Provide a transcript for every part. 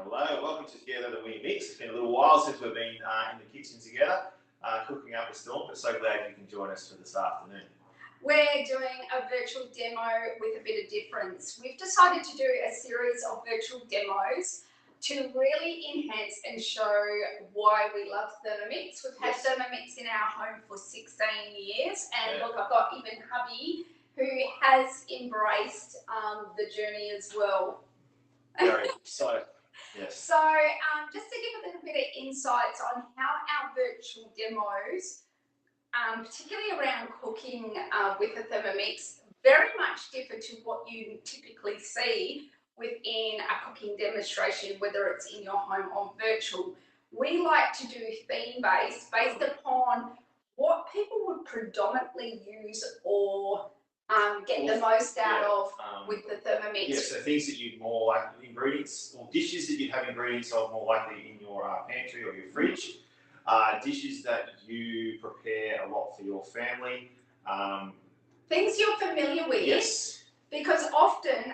Hello, welcome to Together that We Mix. It's been a little while since we've been in the kitchen together, cooking up a storm, but so glad you can join us for this afternoon. We're doing a virtual demo with a bit of difference. We've decided to do a series of virtual demos to really enhance and show why we love Thermomix. We've had Thermomix in our home for 16 years, and look, I've got even hubby who has embraced the journey as well. Very so, yes. So just to give a little bit of insights on how our virtual demos, particularly around cooking with a Thermomix, very much differ to what you typically see within a cooking demonstration, whether it's in your home or virtual. We like to do theme-based, based upon what people would predominantly use or get the most out of with the Thermomix. Yeah, so things that you'd more like ingredients, or dishes that you'd have ingredients of more likely in your pantry or your fridge. Dishes that you prepare a lot for your family. Things you're familiar with. Yes. Because often,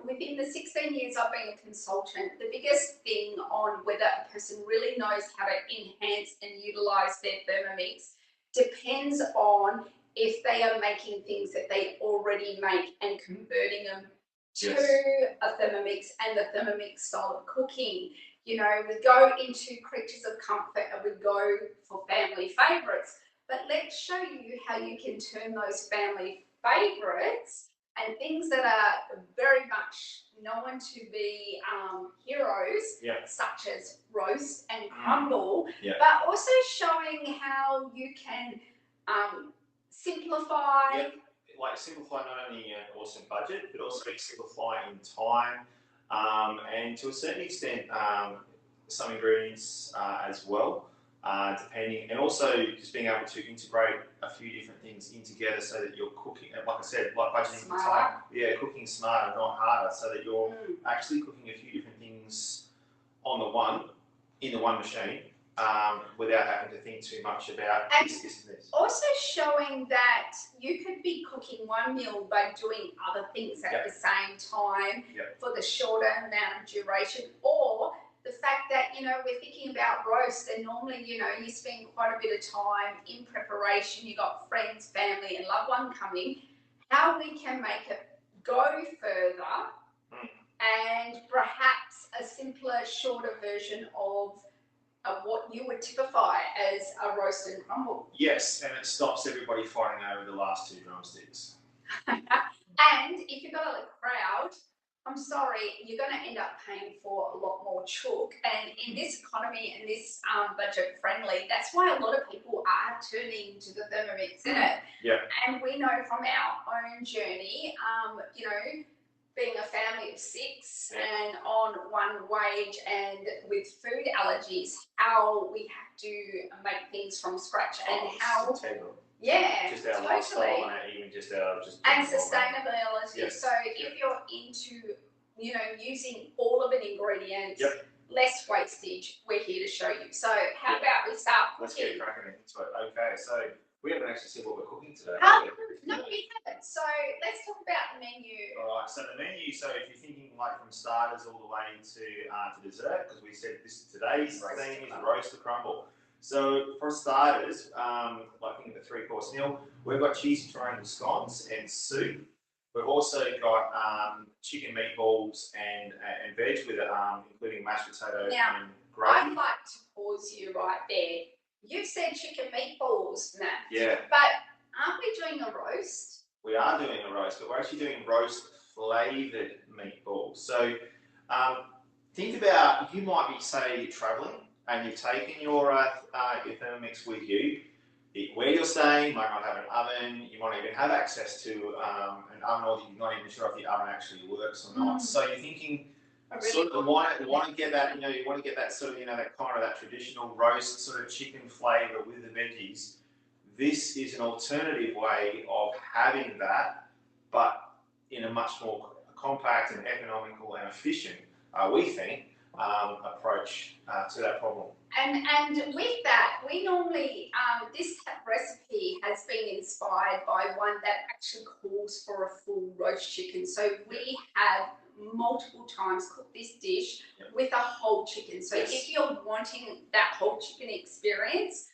within the 16 years I've been a consultant, the biggest thing on whether a person really knows how to enhance and utilise their Thermomix depends on if they are making things that they already make and converting them to a Thermomix and the Thermomix style of cooking. You know, we go into creatures of comfort and we go for family favourites, but let's show you how you can turn those family favourites and things that are very much known to be heroes, such as roast and crumble, but also showing how you can simplify. Like simplify not only an awesome budget, but also simplify in time, and to a certain extent, some ingredients as well, depending, and also just being able to integrate a few different things in together so that you're cooking, like I said, like budgeting for time. Yeah, cooking smarter, not harder, so that you're actually cooking a few different things in the one machine. Without having to think too much about this and this. Also showing that you could be cooking one meal by doing other things at the same time for the shorter amount of duration, or the fact that, you know, we're thinking about roast and normally, you know, you spend quite a bit of time in preparation, you got friends, family and loved one coming, how we can make it go further and perhaps a simpler, shorter version of what you would typify as a roast and crumble. Yes, and it stops everybody fighting over the last two drumsticks. And if you've got a crowd, I'm sorry, you're going to end up paying for a lot more chook. And in this economy and this budget friendly, that's why a lot of people are turning to the Thermomix, isn't it? Yeah. And we know from our own journey, you know, being a family of six and on one wage and with food allergies, how we have to make things from scratch and how just our lifestyle and even just our and sustainability. Yes. So if you're into, you know, using all of an ingredient, less wastage, we're here to show you. So how about we start cooking? Let's get cracking into it. Okay, so we haven't actually said what we're cooking today. No, we haven't. So let's talk about the menu. All right. So the menu. So if you're thinking like from starters all the way to dessert, because we said today's theme is roast or crumble. So for starters, like think of a 3-course meal. We've got cheesy triangle scones and soup. We've also got chicken meatballs and veg with it, including mashed potato and gravy. I'd like to pause you right there. You've said chicken meatballs, Matt. Yeah. But aren't we doing a roast? We are doing a roast, but we're actually doing roast flavoured meatballs. So think about, you might be, say, travelling and you've taken your Thermomix with you. Where you're staying, you might not have an oven, you might even have access to an oven, or you're not even sure if the oven actually works or not. So you're thinking, sort of want to get that, you know, you want to get that sort of, you know, that kind of that traditional roast sort of chicken flavour with the veggies. This is an alternative way of having that, but in a much more compact and economical and efficient, we think, approach to that problem. And with that, we normally, this recipe has been inspired by one that actually calls for a full roast chicken. So we have multiple times cook this dish with a whole chicken. So if you're wanting that whole chicken experience,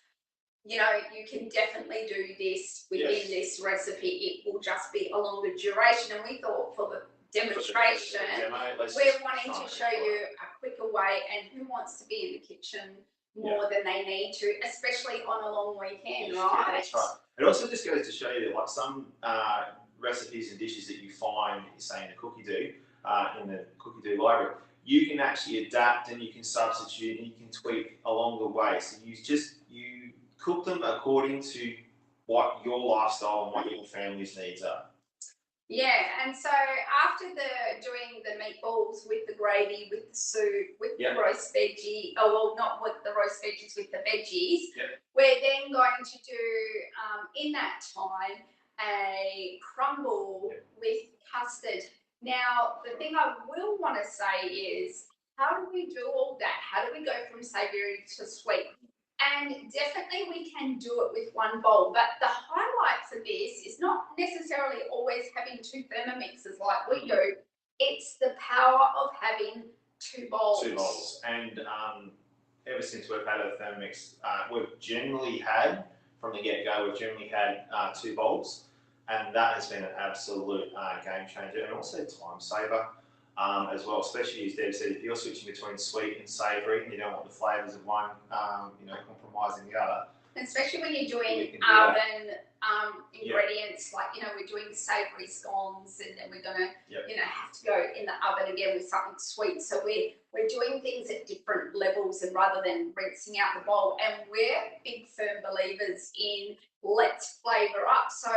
you know, you can definitely do this within this recipe. It will just be a longer duration. And we thought for the demonstration, we're wanting to show you a quicker way, and who wants to be in the kitchen more than they need to, especially on a long weekend, right? Yeah, that's right. It also just goes to show you that like some recipes and dishes that you find, say in the cookie do, in the cookie do library, you can actually adapt and you can substitute and you can tweak along the way. So you cook them according to what your lifestyle and what your family's needs are. Yeah, and so after doing the meatballs with the gravy, with the soup, with the roast veggie, not with the roast veggies, with the veggies, we're then going to do, in that time, a crumble with custard. Now, the thing I will want to say is, how do we do all that? How do we go from savoury to sweet? And definitely we can do it with one bowl, but the highlight for this is not necessarily always having two Thermomixes like we do. It's the power of having two bowls. Two bowls. And ever since we've had a Thermomix, we've generally had, from the get-go, we've generally had two bowls. And that has been an absolute game changer and also time saver. As well, especially as Deb said, if you're switching between sweet and savoury, and you don't want the flavours of one, compromising the other. Especially when you're doing oven ingredients, like we're doing savoury scones, and then we're gonna, have to go in the oven again with something sweet. So we're doing things at different levels, and rather than rinsing out the bowl. And we're big firm believers in let's flavour up. So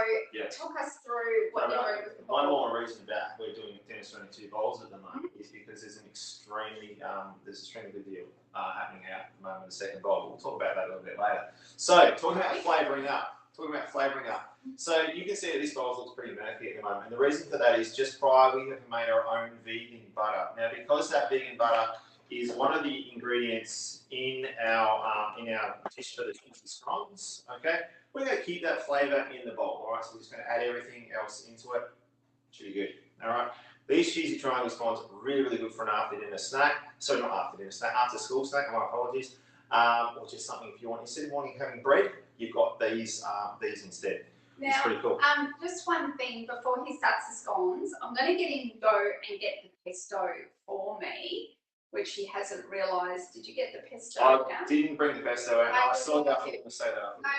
talk us through what you're doing with the bowl. One more reason that we're demonstrating two bowls at the moment is because there's an extremely good deal happening out at the moment in the second bowl. We'll talk about that a little bit later. So talking about flavouring up. So you can see that this bowl looks pretty murky at the moment. And the reason for that is just prior we have made our own vegan butter. Now because that vegan butter is one of the ingredients in our dish for the cheesy scones, okay? We're going to keep that flavour in the bowl, all right? So we're just going to add everything else into it. Should be good, all right? These cheesy triangle scones are really, really good for an after-dinner snack. Sorry, not after-dinner snack, after-school snack, my apologies. Or just something if you want. Instead of having bread, you've got these instead. Now, it's pretty cool. Just one thing before he starts the scones, I'm going to get him to go and get the pesto for me, which he hasn't realised. Did you get the pesto out? I didn't bring the pesto out. I saw that. I thought we say that. No.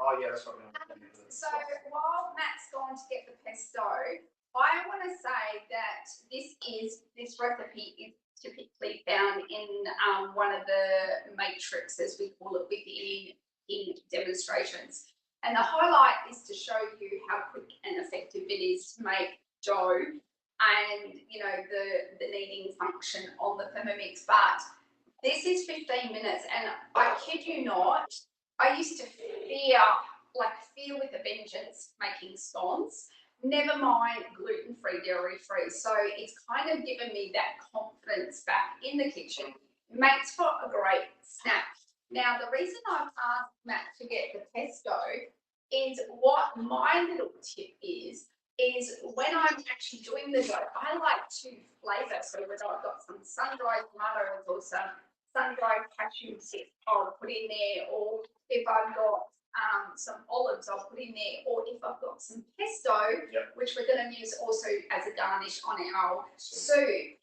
Oh yeah, that's right. So while Matt's gone to get the pesto, I want to say that this recipe is typically found in one of the matrix, as we call it, within demonstrations. And the highlight is to show you how quick and effective it is to make dough, and the kneading function on the Thermomix. But this is 15 minutes, and I kid you not, I used to fear with a vengeance making scones. Never mind gluten-free, dairy-free. So it's kind of given me that confidence back in the kitchen. Makes for a great snack. Now, the reason I've asked Matt to get the pesto is what my little tip is when I'm actually doing the dough, I like to flavour. So whether I've got some sun-dried tomatoes or some sun-dried cashew seeds, I'll put in there, or if I've got some olives, I'll put in there, or if I've got some pesto, which we're going to use also as a garnish on our soup,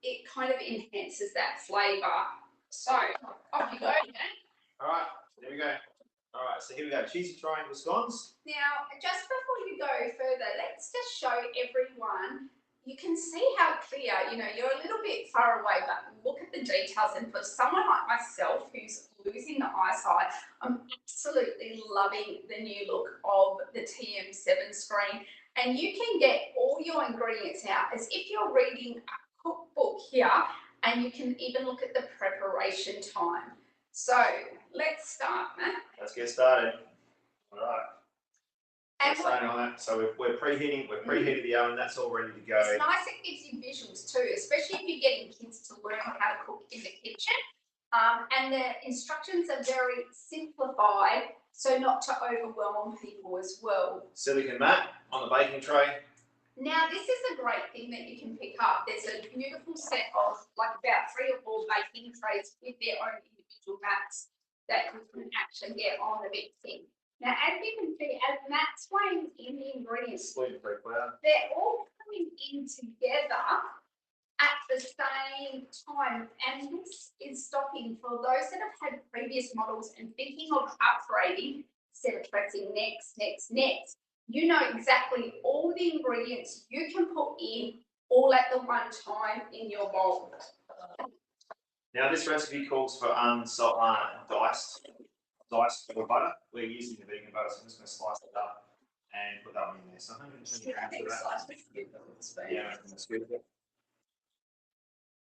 it kind of enhances that flavour. So off you go, All right, there we go. All right, so here we go, cheesy triangle scones. Now, just before you go further, let's just show everyone. You can see how clear, you're a little bit far away, but look at the details. And for someone like myself who's losing the eyesight, I'm absolutely loving the new look of the TM7 screen. And you can get all your ingredients out as if you're reading a cookbook here, and you can even look at the preparation time. So let's start, Matt. Let's get started. All right. On that. So we're preheating. We've preheated the oven. That's all ready to go. It's nice. It gives you visuals too, especially if you're getting kids to learn how to cook in the kitchen. And the instructions are very simplified, so not to overwhelm people as well. Silicon mat on the baking tray. Now, this is a great thing that you can pick up. There's a beautiful set of like about 3 or 4 baking trays with their own individual mats that you can actually get on the big thing. Now, as you can see, as Matt's weighing in the ingredients, they're all coming in together at the same time. And this is stopping for those that have had previous models and thinking of upgrading instead of pressing next, next, next. You know exactly all the ingredients you can put in all at the one time in your bowl. Now this recipe calls for diced butter. We're using the vegan butter, so I'm just going to slice it up and put that one in there. So 120 grams of that. Yeah, from the scoop.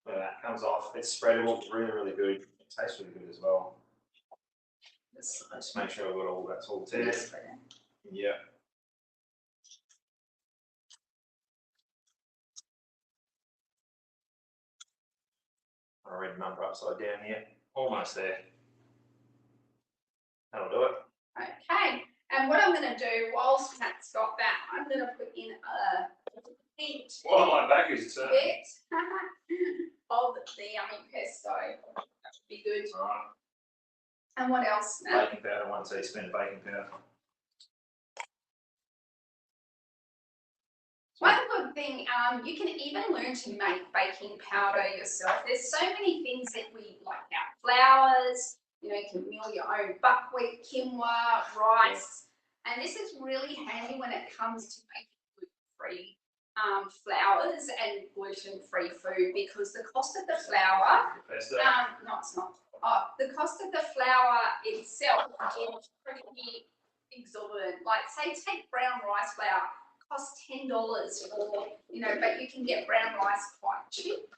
Where that comes off, it's spreadable, it's really, really good. It tastes really good as well. Just make sure I've got all that's all there. Yeah. I'll read the number upside down here. Almost there. That'll do it. Okay, and what I'm going to do whilst Matt's got that, I'm going to put in a hint. Well, my back is turned. Bit of the yummy pesto. That would be good. All right. And what else, Matt? Baking powder, 1 teaspoon of baking powder. One good thing, you can even learn to make baking powder yourself. There's so many things that we like our flours, you know, you can mill your own buckwheat, quinoa, rice, and this is really handy when it comes to making gluten-free flours and gluten-free food because the cost of the flour, no, it's not. The cost of the flour itself is pretty exorbitant. Like, say, take brown rice flour. Costs $10 for, you know, but you can get brown rice quite cheap.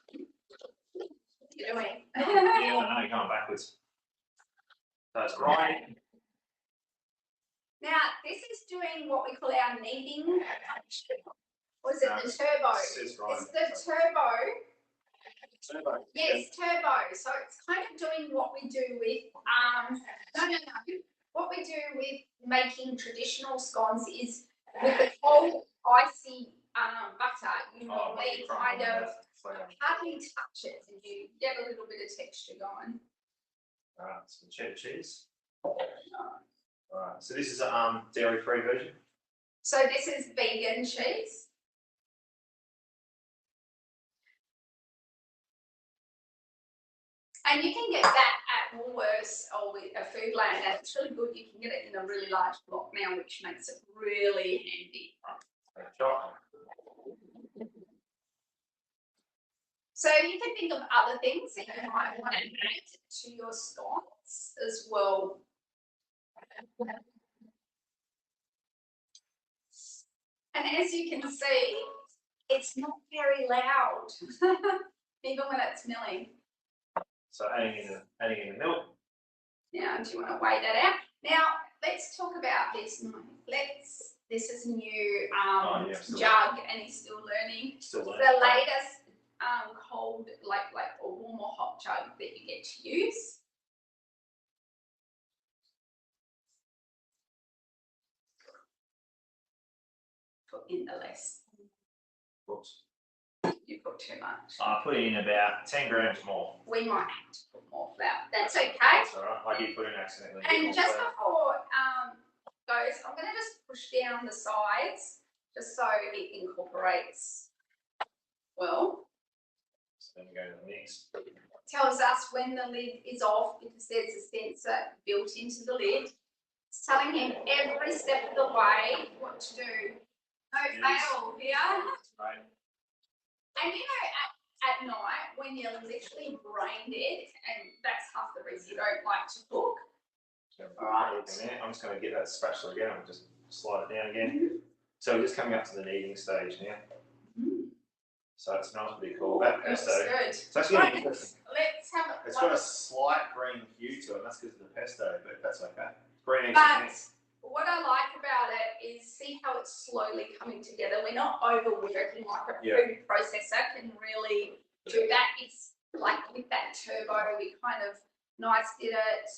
What are you doing? Yeah, I know, you're going backwards. That's right. Now, this is doing what we call our kneading. Or is it the turbo? It's the turbo. Turbo. Yes, turbo. So it's kind of doing what we do with, what we do with making traditional scones is with the cold, icy butter, you normally kind of hardly touch it and you get a little bit of texture going. Alright, some cheddar cheese. Alright, so this is a dairy-free version? So this is vegan cheese. And you can get that at Woolworths or with a Foodland, and it's really good. You can get it in a really large block now, which makes it really handy. So you can think of other things that you might want to add to your scones as well. And as you can see, it's not very loud, even when it's milling. So adding in the milk. Now, do you want to weigh that out? Now, let's talk about this. This is a new jug, and he's still learning. The latest cold, like a warm or hot jug that you get to use. Put in the less. Whoops. You put too much. I put in about 10 grams more. We might have to put more flour. That's okay. That's all right. I did put in accidentally. And just before goes, I'm going to just push down the sides just so it incorporates well. So then we go to the mix. Tells us when the lid is off because there's a sensor built into the lid. It's telling him every step of the way what to do. No fail here. Right. And you know, at night when you're literally brain dead, and that's half the reason you don't like to cook. Right. I'm just going to get that spatula again and just slide it down again. So we're just coming up to the kneading stage now. So it's nice, pretty cool. That pesto. It's actually really interesting. Let's have it. It's got a slight green hue to it, and that's because of the pesto, but that's okay. Green but what I like about it is see how it's slowly coming together. We're not overworking like a food processor can really do that. It's like with that turbo, we kind of nice did it.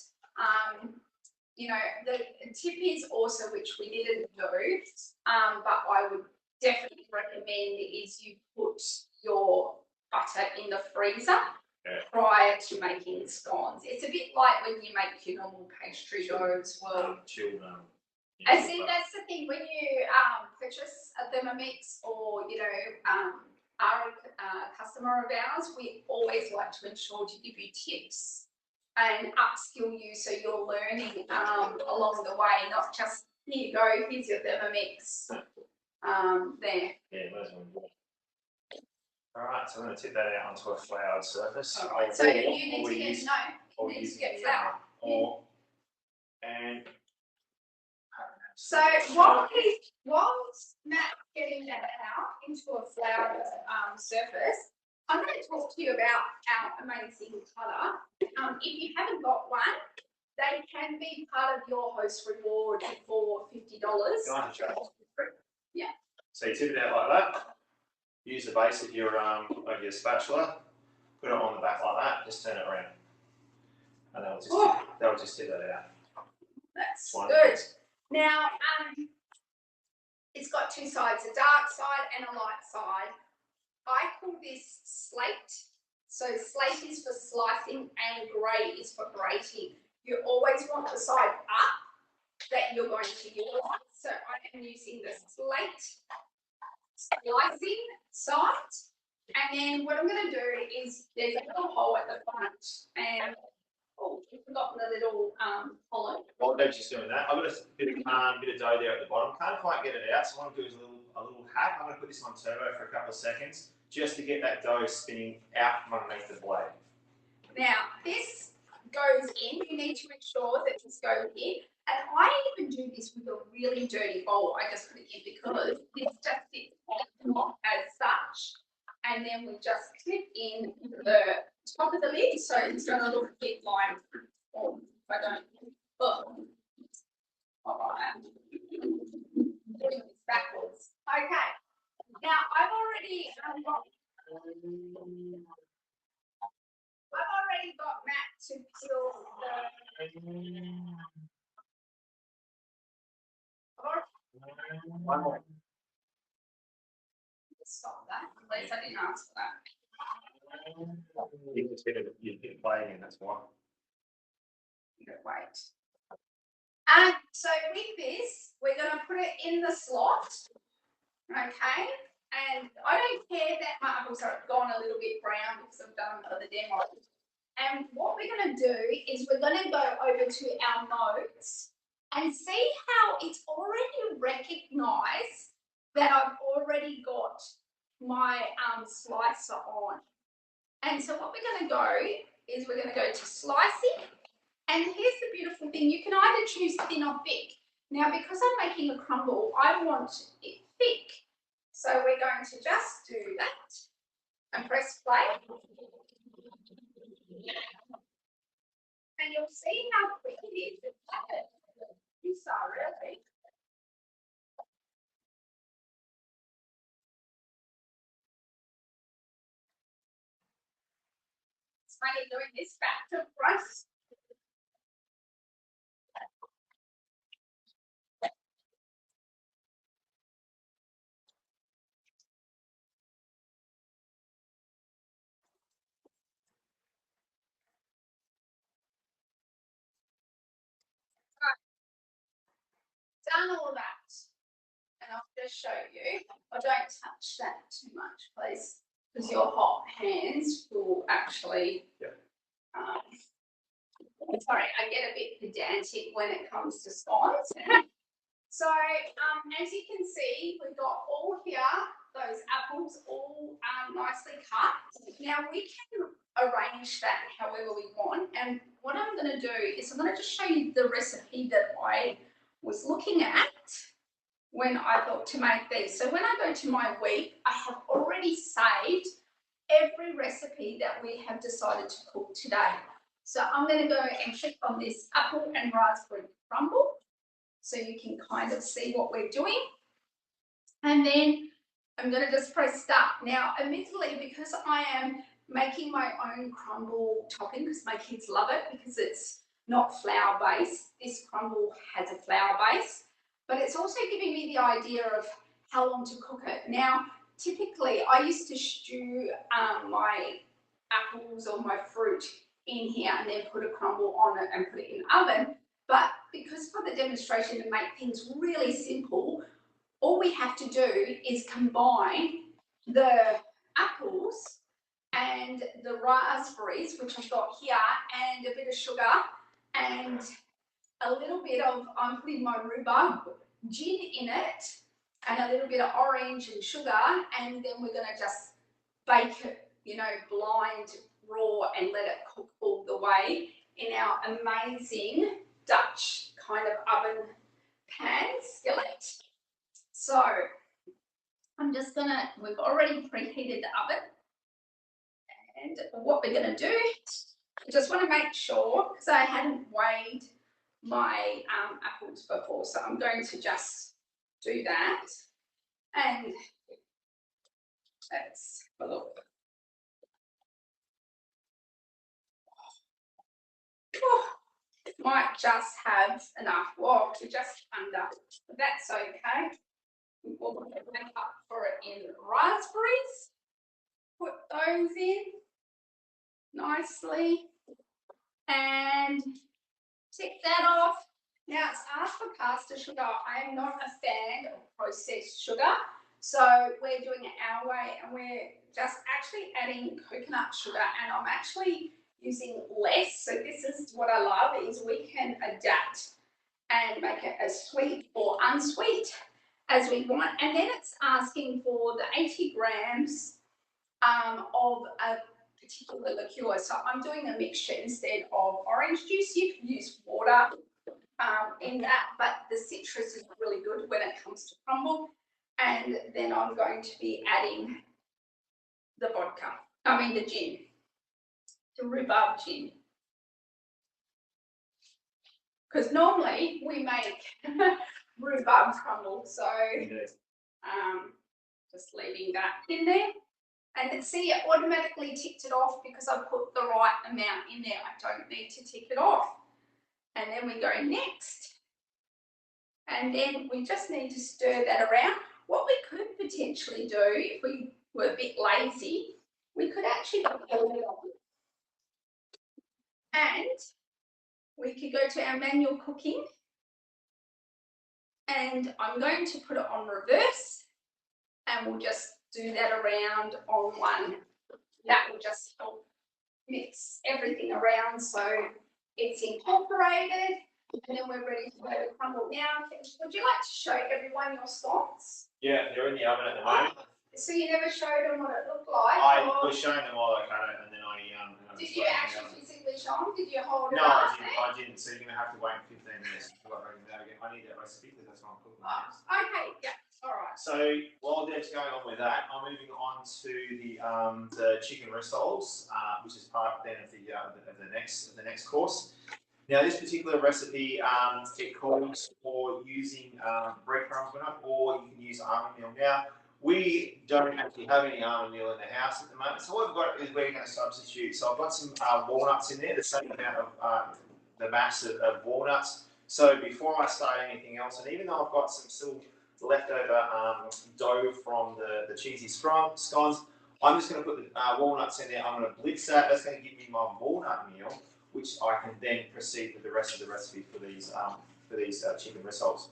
You know, the tip is also, which we didn't do, but I would definitely recommend is you put your butter in the freezer prior to making scones. It's a bit like when you make your normal pastry dough as well. Chilled. I see that's the thing when you purchase a Thermomix or are a customer of ours, we always like to ensure to give you tips and upskill you so you're learning along the way, not just here you go, here's your Thermomix. There. Yeah, nice one. All right, so I'm going to tip that out onto a floured surface. All right. So you need to get flour. And so while Matt's getting that out into a floured surface, I'm going to talk to you about our amazing cutter. If you haven't got one, they can be part of your host reward for $50. Can I just show you? Yeah. So you tip it out like that. Use the base of your spatula. Put it on the back like that. Just turn it around, and that will just tip that out. That's good. Now, it's got two sides, a dark side and a light side. I call this slate. So slate is for slicing and grey is for grating. You always want the side up that you're going to utilize. So I am using the slate slicing side. And then what I'm going to do is there's a little hole at the front and I've forgotten the little hollow. While Deb's just doing that, I've got a bit of dough there at the bottom. Can't quite get it out, so what I'm going to do is a little hack. I'm going to put this on turbo for a couple of seconds just to get that dough spinning out from underneath the blade. Now, this goes in. You need to ensure that this goes in. And I even do this with a really dirty bowl. I just put it in because this just sits on top as such. And then we just clip in the top of the lid, so it's going to look a bit like, if I don't, doing this backwards. Okay, now I've already got Matt to peel One more. Stop that. At least I didn't ask for that. You can see that you've been playing, and that's why. Wait. So with this, we're going to put it in the slot. Okay. And I don't care that my apples are gone a little bit brown because I've done them for the demo. And what we're going to do is we're going to go over to our notes and see how it's already recognised that I've already got my slicer on. And so what we're going to go is we're going to go to slicing. And here's the beautiful thing. You can either choose thin or thick. Now, because I'm making a crumble, I want it thick. So we're going to just do that and press play. And you'll see how quick it is. You saw really. It's funny doing this back to front. Done all that, and I'll just show you. I don't touch that too much, please, because your hot hands will actually. Sorry, I get a bit pedantic when it comes to scones. So, as you can see, we've got all here those apples all nicely cut. Now we can arrange that however we want. And what I'm going to do is I'm going to just show you the recipe that I was looking at when I thought to make these. So when I go to my week, I have already saved every recipe that we have decided to cook today. So I'm going to go and click on this apple and raspberry crumble so you can kind of see what we're doing. And then I'm going to just press start. Now, admittedly, because I am making my own crumble topping, because my kids love it, because it's not flour based. This crumble has a flour base, but it's also giving me the idea of how long to cook it. Now, typically, I used to stew my apples or my fruit in here and then put a crumble on it and put it in the oven. But because for the demonstration to make things really simple, all we have to do is combine the apples and the raspberries, which I've got here, and a bit of sugar and a little bit of, I'm putting my rhubarb gin in it, and a little bit of orange and sugar, and then we're going to just bake it, you know, blind raw and let it cook all the way in our amazing Dutch kind of oven pan skillet. So I'm just going to, we've already preheated the oven, and what we're going to do, I just want to make sure, because I hadn't weighed my apples before, so I'm going to just do that, and let's have a look. Oh, might just have enough, well, to just under, but that's okay. We'll make up for it in raspberries, put those in nicely, and tick that off. Now it's asked for caster sugar. I am not a fan of processed sugar, so we're doing it our way, and we're just actually adding coconut sugar, and I'm actually using less. So this is what I love, is we can adapt and make it as sweet or unsweet as we want. And then it's asking for the 80 grams of a particular liqueur. So I'm doing a mixture instead of orange juice. You can use water in that, but the citrus is really good when it comes to crumble. And then I'm going to be adding the the gin, the rhubarb gin. Because normally we make rhubarb crumble, so just leaving that in there. And see, it automatically ticked it off because I put the right amount in there. I don't need to tick it off. And then we go next. And then we just need to stir that around. What we could potentially do, if we were a bit lazy, we could actually put it on. And we could go to our manual cooking. And I'm going to put it on reverse. And we'll just do that around on one. That will just help mix everything around so it's incorporated, and then we're ready to go to crumble. Now, would you like to show everyone your scones? Yeah, they're in the oven at the moment. So you never showed them what it looked like? I was showing them while I cut it, and then I did you actually physically show them? Did you hold it up? No, I didn't. So you're going to have to wait 15 minutes to go over that again. I need that recipe because that's what I'm cooking. Okay, yeah. All right. So while Deb's going on with that, I'm moving on to the chicken rissoles, which is part then of the next course. Now this particular recipe, it calls for using breadcrumbs in it, or you can use almond meal. Now we don't actually have any almond meal in the house at the moment, so what we've got is we're going to substitute. So I've got some walnuts in there, the same amount of the mass of walnuts. So before I start anything else, and even though I've got some still leftover dough from the cheesy scones, I'm just going to put the walnuts in there. I'm going to blitz that. That's going to give me my walnut meal, which I can then proceed with the rest of the recipe for these chicken rissoles.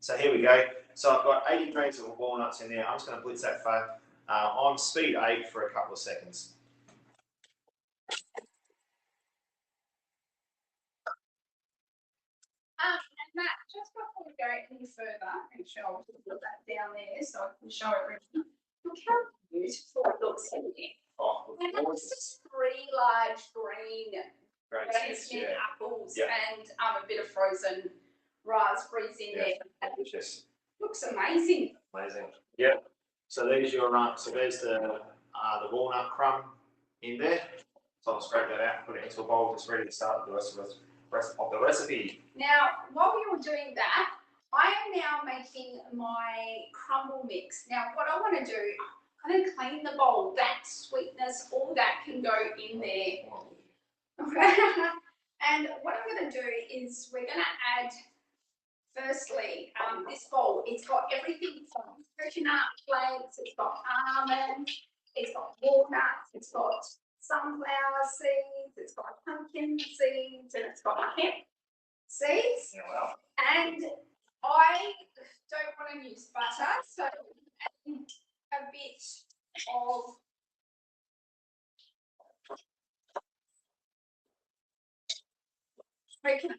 So here we go. So I've got 80 grams of walnuts in there. I'm just going to blitz that for on speed 8 for a couple of seconds. And Matt, just before we go any further, actually I'll put that down there so I can show everything. Look how beautiful it looks in there. Oh, and it's just 3 large green apples, yep. And a bit of frozen raspberries in there. Delicious. Looks amazing. Amazing. Yep. So there's your so there's the walnut crumb in there. So I'll scrape that out, put it into a bowl, just ready to start the rest of the recipe. Now, while you're doing that, I am now making my crumble mix. Now, what I want to do, I'm going to clean the bowl. That sweetness, all that can go in there. And what I'm going to do is we're going to add Firstly, this bowl, it's got everything from coconut flakes, it's got almonds, it's got walnuts, it's got sunflower seeds, it's got pumpkin seeds, and it's got hemp seeds. Yeah, well. And I don't want to use butter, so a bit of coconut.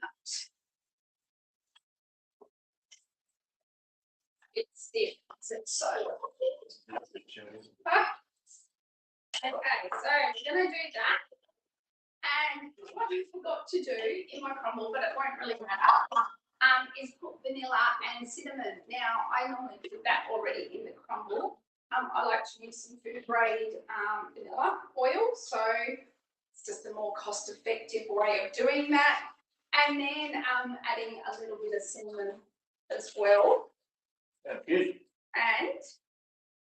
It's stiff, it's so okay, so I'm going to do that. And what I forgot to do in my crumble, but it won't really matter, is put vanilla and cinnamon. Now, I normally put that already in the crumble. I like to use some food grade vanilla oil, so it's just a more cost effective way of doing that. And then adding a little bit of cinnamon as well. Sounds good. And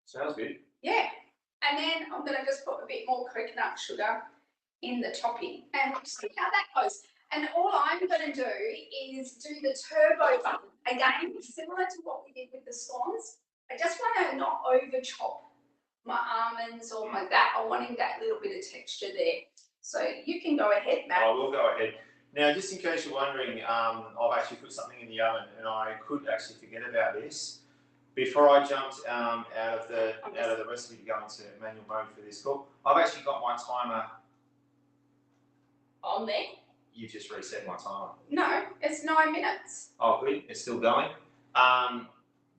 Sounds good. yeah, and then I'm going to just put a bit more coconut sugar in the topping and see how that goes. And all I'm going to do is do the turbo button. Again, similar to what we did with the scones. I just want to not over chop my almonds or my that. I'm wanting that little bit of texture there. So you can go ahead, Matt. I will go ahead. Now, just in case you're wondering, I've actually put something in the oven, and I could actually forget about this. Before I jumped out of the recipe to go into manual mode for this cook, I've actually got my timer on there. You just reset my timer. No, it's 9 minutes. Oh, good. It's still going.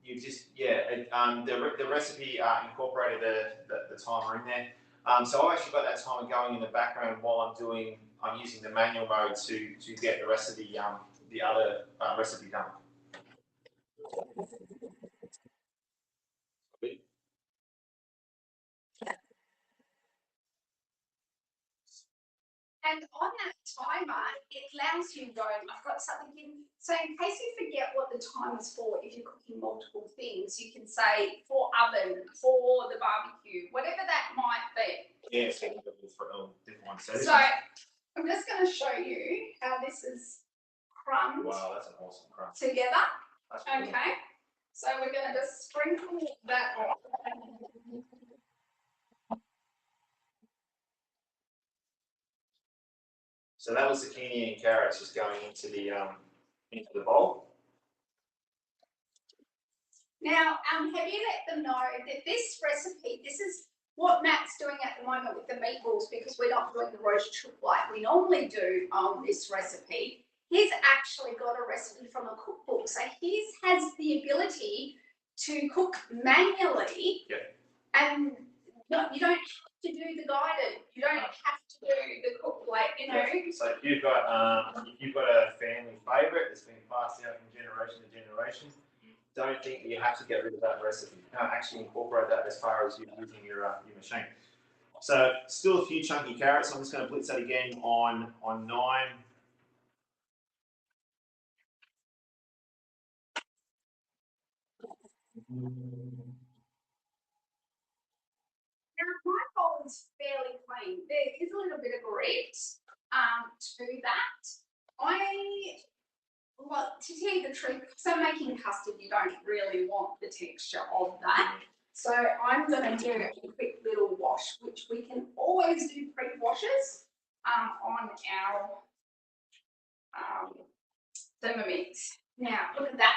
You just the recipe incorporated the timer in there. So I've actually got that timer going in the background while I'm using the manual mode to get the rest of the other recipe done. And on that timer, it allows you to go, I've got something in. So in case you forget what the time is for, if you're cooking multiple things, you can say for oven, for the barbecue, whatever that might be. Yeah, so different ones. So I'm just going to show you how this is crumbed. Wow, that's an awesome crumb. Together. That's okay. Cool. So we're going to just sprinkle that on. So that was zucchini and carrots just going into the bowl. Now, have you let them know that this recipe, this is what Matt's doing at the moment with the meatballs, because we're not doing the roast chook like we normally do on this recipe. He's actually got a recipe from a cookbook, so he has the ability to cook manually. Yep. And you don't have to do the guided. You don't have to do the cook like, you know. So if you've got a family favourite that's been passed down from generation to generation, don't think that you have to get rid of that recipe. No, actually incorporate that as far as you're using your machine. So still a few chunky carrots. I'm just going to blitz that again on 9. Now, my bowl is fairly clean. There is a little bit of grit to that. To tell you the truth, because I'm making custard, you don't really want the texture of that. So I'm going to do a quick little wash, which we can always do pre-washes on our Thermomix. Now, look at that.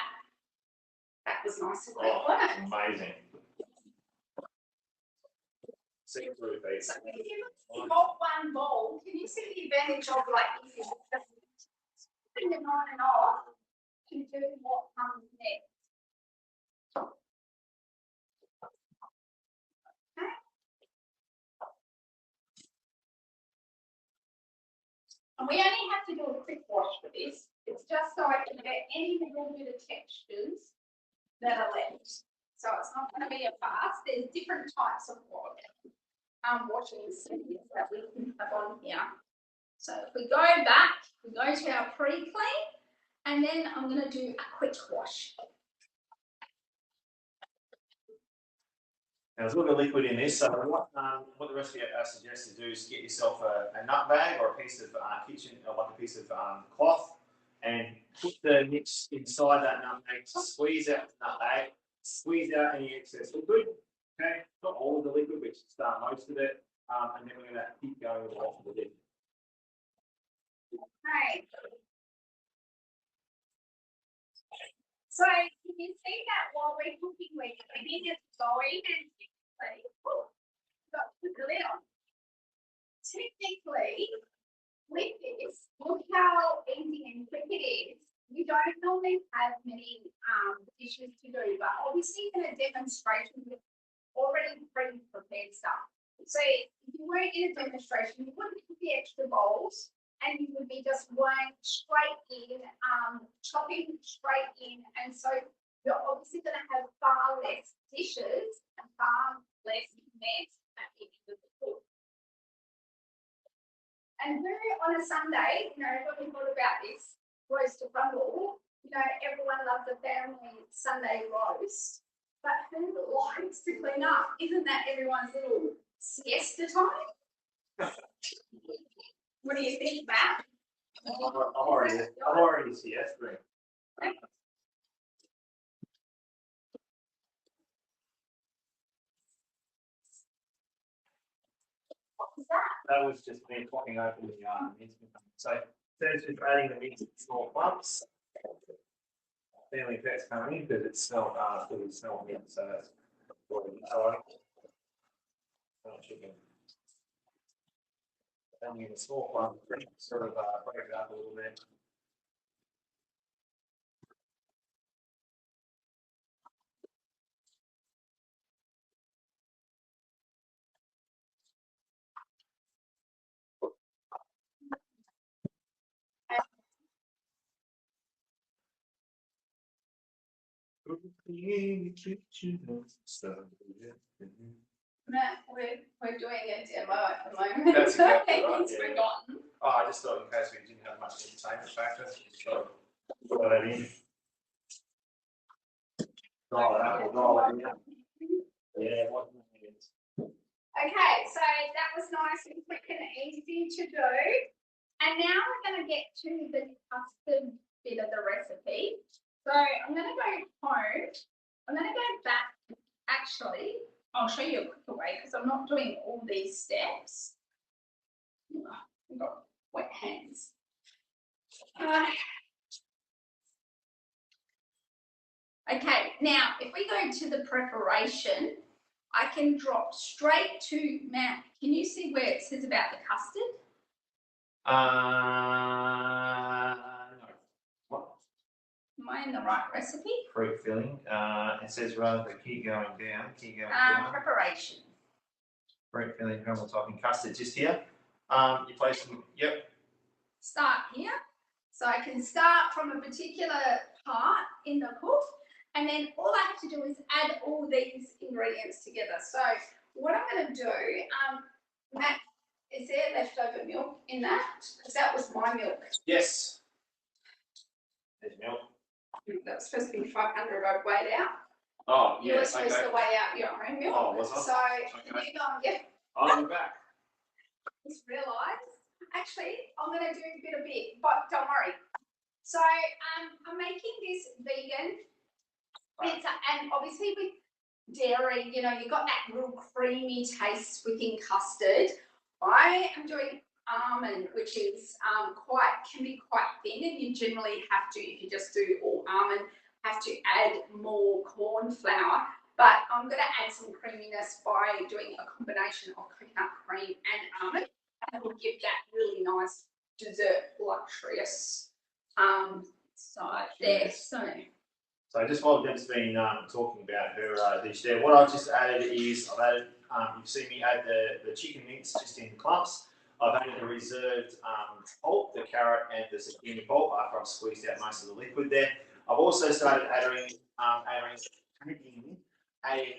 That was nice and quick, wasn't it? Amazing. See through these. So if you've got one bowl, can you see the advantage of, like, if you're putting it on and off to do what comes next? Okay. And we only have to do a quick wash for this. It's just so I can get any little bit of textures that are left. So it's not going to be a fast. There's different types of washing settings that we can have on here. So if we go back, we go to our pre-clean, and then I'm going to do a quick wash. Now there's a little bit of liquid in this, so what the recipe suggests to do is get yourself a nut bag or a piece of kitchen, like a piece of cloth, and put the mix inside that nutmeg, squeeze out the nutmeg, squeeze out any excess liquid. Okay, not all of the liquid, but just most of it, and then we're going to keep going with off the lid. Okay. So you can see that while we're cooking, we're getting it going and got the lid on. Technically, with this, look how easy and quick it is. You don't normally have many dishes to do, but obviously in a demonstration with already pre-prepared stuff. So if you weren't in a demonstration, you wouldn't put the extra bowls and you would be just weighing straight in, chopping straight in, and so you're obviously going to have far less dishes and far less mess at the end of the cook. And who on a Sunday, you know, when we thought about this roast to crumble, you know, everyone loves a family Sunday roast, but who likes to clean up? Isn't that everyone's little siesta time? What do you think, Matt? I'm already siesta. What was that? That was just me popping open the mince. So instead of adding the mince in small clumps, family pets coming in because it's smell mint, so that's what it is. Chicken. Then in a small clump, sort of break it up a little bit. In the kitchen, Matt, we're doing a demo at the moment. That's exactly right. He's forgotten. Oh, I just thought in case we didn't have much entertainment factor, so put that in. Roll it up, roll it in. Yeah, what it is. Okay, so that was nice and quick and easy to do. And now we're going to get to the custard bit of the recipe. So I'm going to go home. I'm going to go back. Actually, I'll show you a quicker way because I'm not doing all these steps. I've got wet hands. Okay, now if we go to the preparation, I can drop straight to Matt. Can you see where it says about the custard? No. What? Am I in the right recipe? Fruit filling. It says rather than keep going down, down. Preparation. Fruit filling, crumble topping, custard just here. You place them, yep. Start here. So I can start from a particular part in the cook, and then all I have to do is add all these ingredients together. So what I'm going to do, Matt, is there leftover milk in that? Because that was my milk. Yes. There's milk. That was supposed to be 500, I'd weighed out. Oh, yeah. You were supposed to weigh out your own milk. Oh, was I? So, can you go and get? I'll be back. Just realised, actually, I'm going to do a bit of it, but don't worry. So, I'm making this vegan pizza, and obviously with dairy, you know, you got that real creamy taste within custard. I am doing almond, which is can be quite thin, and you generally have to, if you just do all almond, have to add more corn flour. But I'm going to add some creaminess by doing a combination of coconut cream and almond, and it will give that really nice dessert, luxurious side there. So just while Deb's been talking about her dish there, what I've just added is you've seen me add the chicken mince just in clumps. I've added the reserved pulp, the carrot and the zucchini pulp after I've squeezed out most of the liquid there. I've also started adding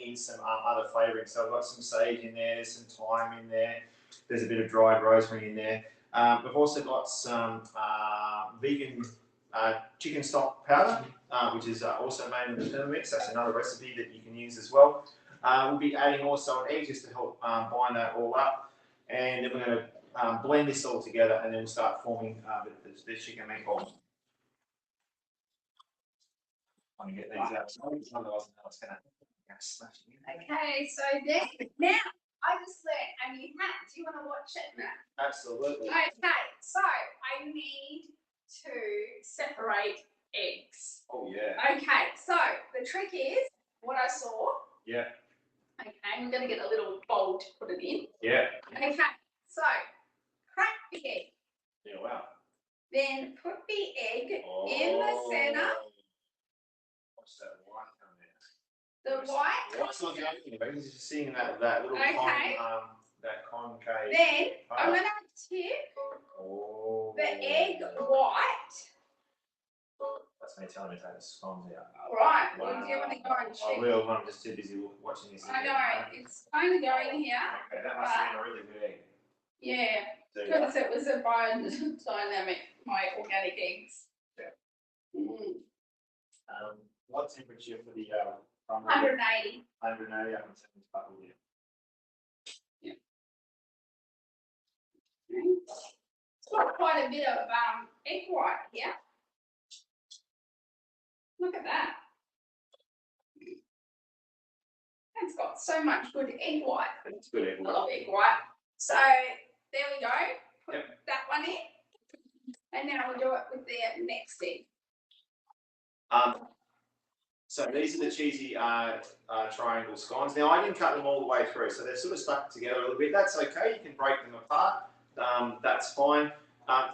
in some other flavouring. So I've got some sage in there, there's some thyme in there, there's a bit of dried rosemary in there. We've also got some vegan chicken stock powder, which is also made in the Thermomix. That's another recipe that you can use as well. We'll be adding also an egg just to help bind that all up. And then we're going to blend this all together, and then we'll start forming the chicken meatballs. I'm going to get these out. Otherwise, I know it's going to smash it. Okay, so then, now, I just learned a new hack. Do you want to watch it, Matt? Absolutely. Okay, so I need to separate eggs. Oh, yeah. Okay, so the trick is what I saw. Yeah. Okay, I'm going to get a little bowl to put it in. Yeah. Okay, so crack the egg. Yeah, wow. Then put the egg in the center. What's that white down there? The white. White's not the only thing, but he's just seeing that little Okay. that concave. Then part. I'm going to tip the egg white. That's me telling me to take the scones out. Right, well, do you want to go and check? I will, I'm just too busy watching this. I know, it's only going here. Okay, that must have been a really good egg. Yeah, because it was a biodynamic, my organic eggs. Yeah. What temperature for the 180. 180, I can set this bubble here. Yeah. It's got quite a bit of egg white here. Look at that. It's got so much good egg white. It's good egg I white. love egg white. So there we go. Put that one in. And now we'll do it with the next egg. So these are the cheesy triangle scones. Now I didn't cut them all the way through, so they're sort of stuck together a little bit. That's okay. You can break them apart. That's fine.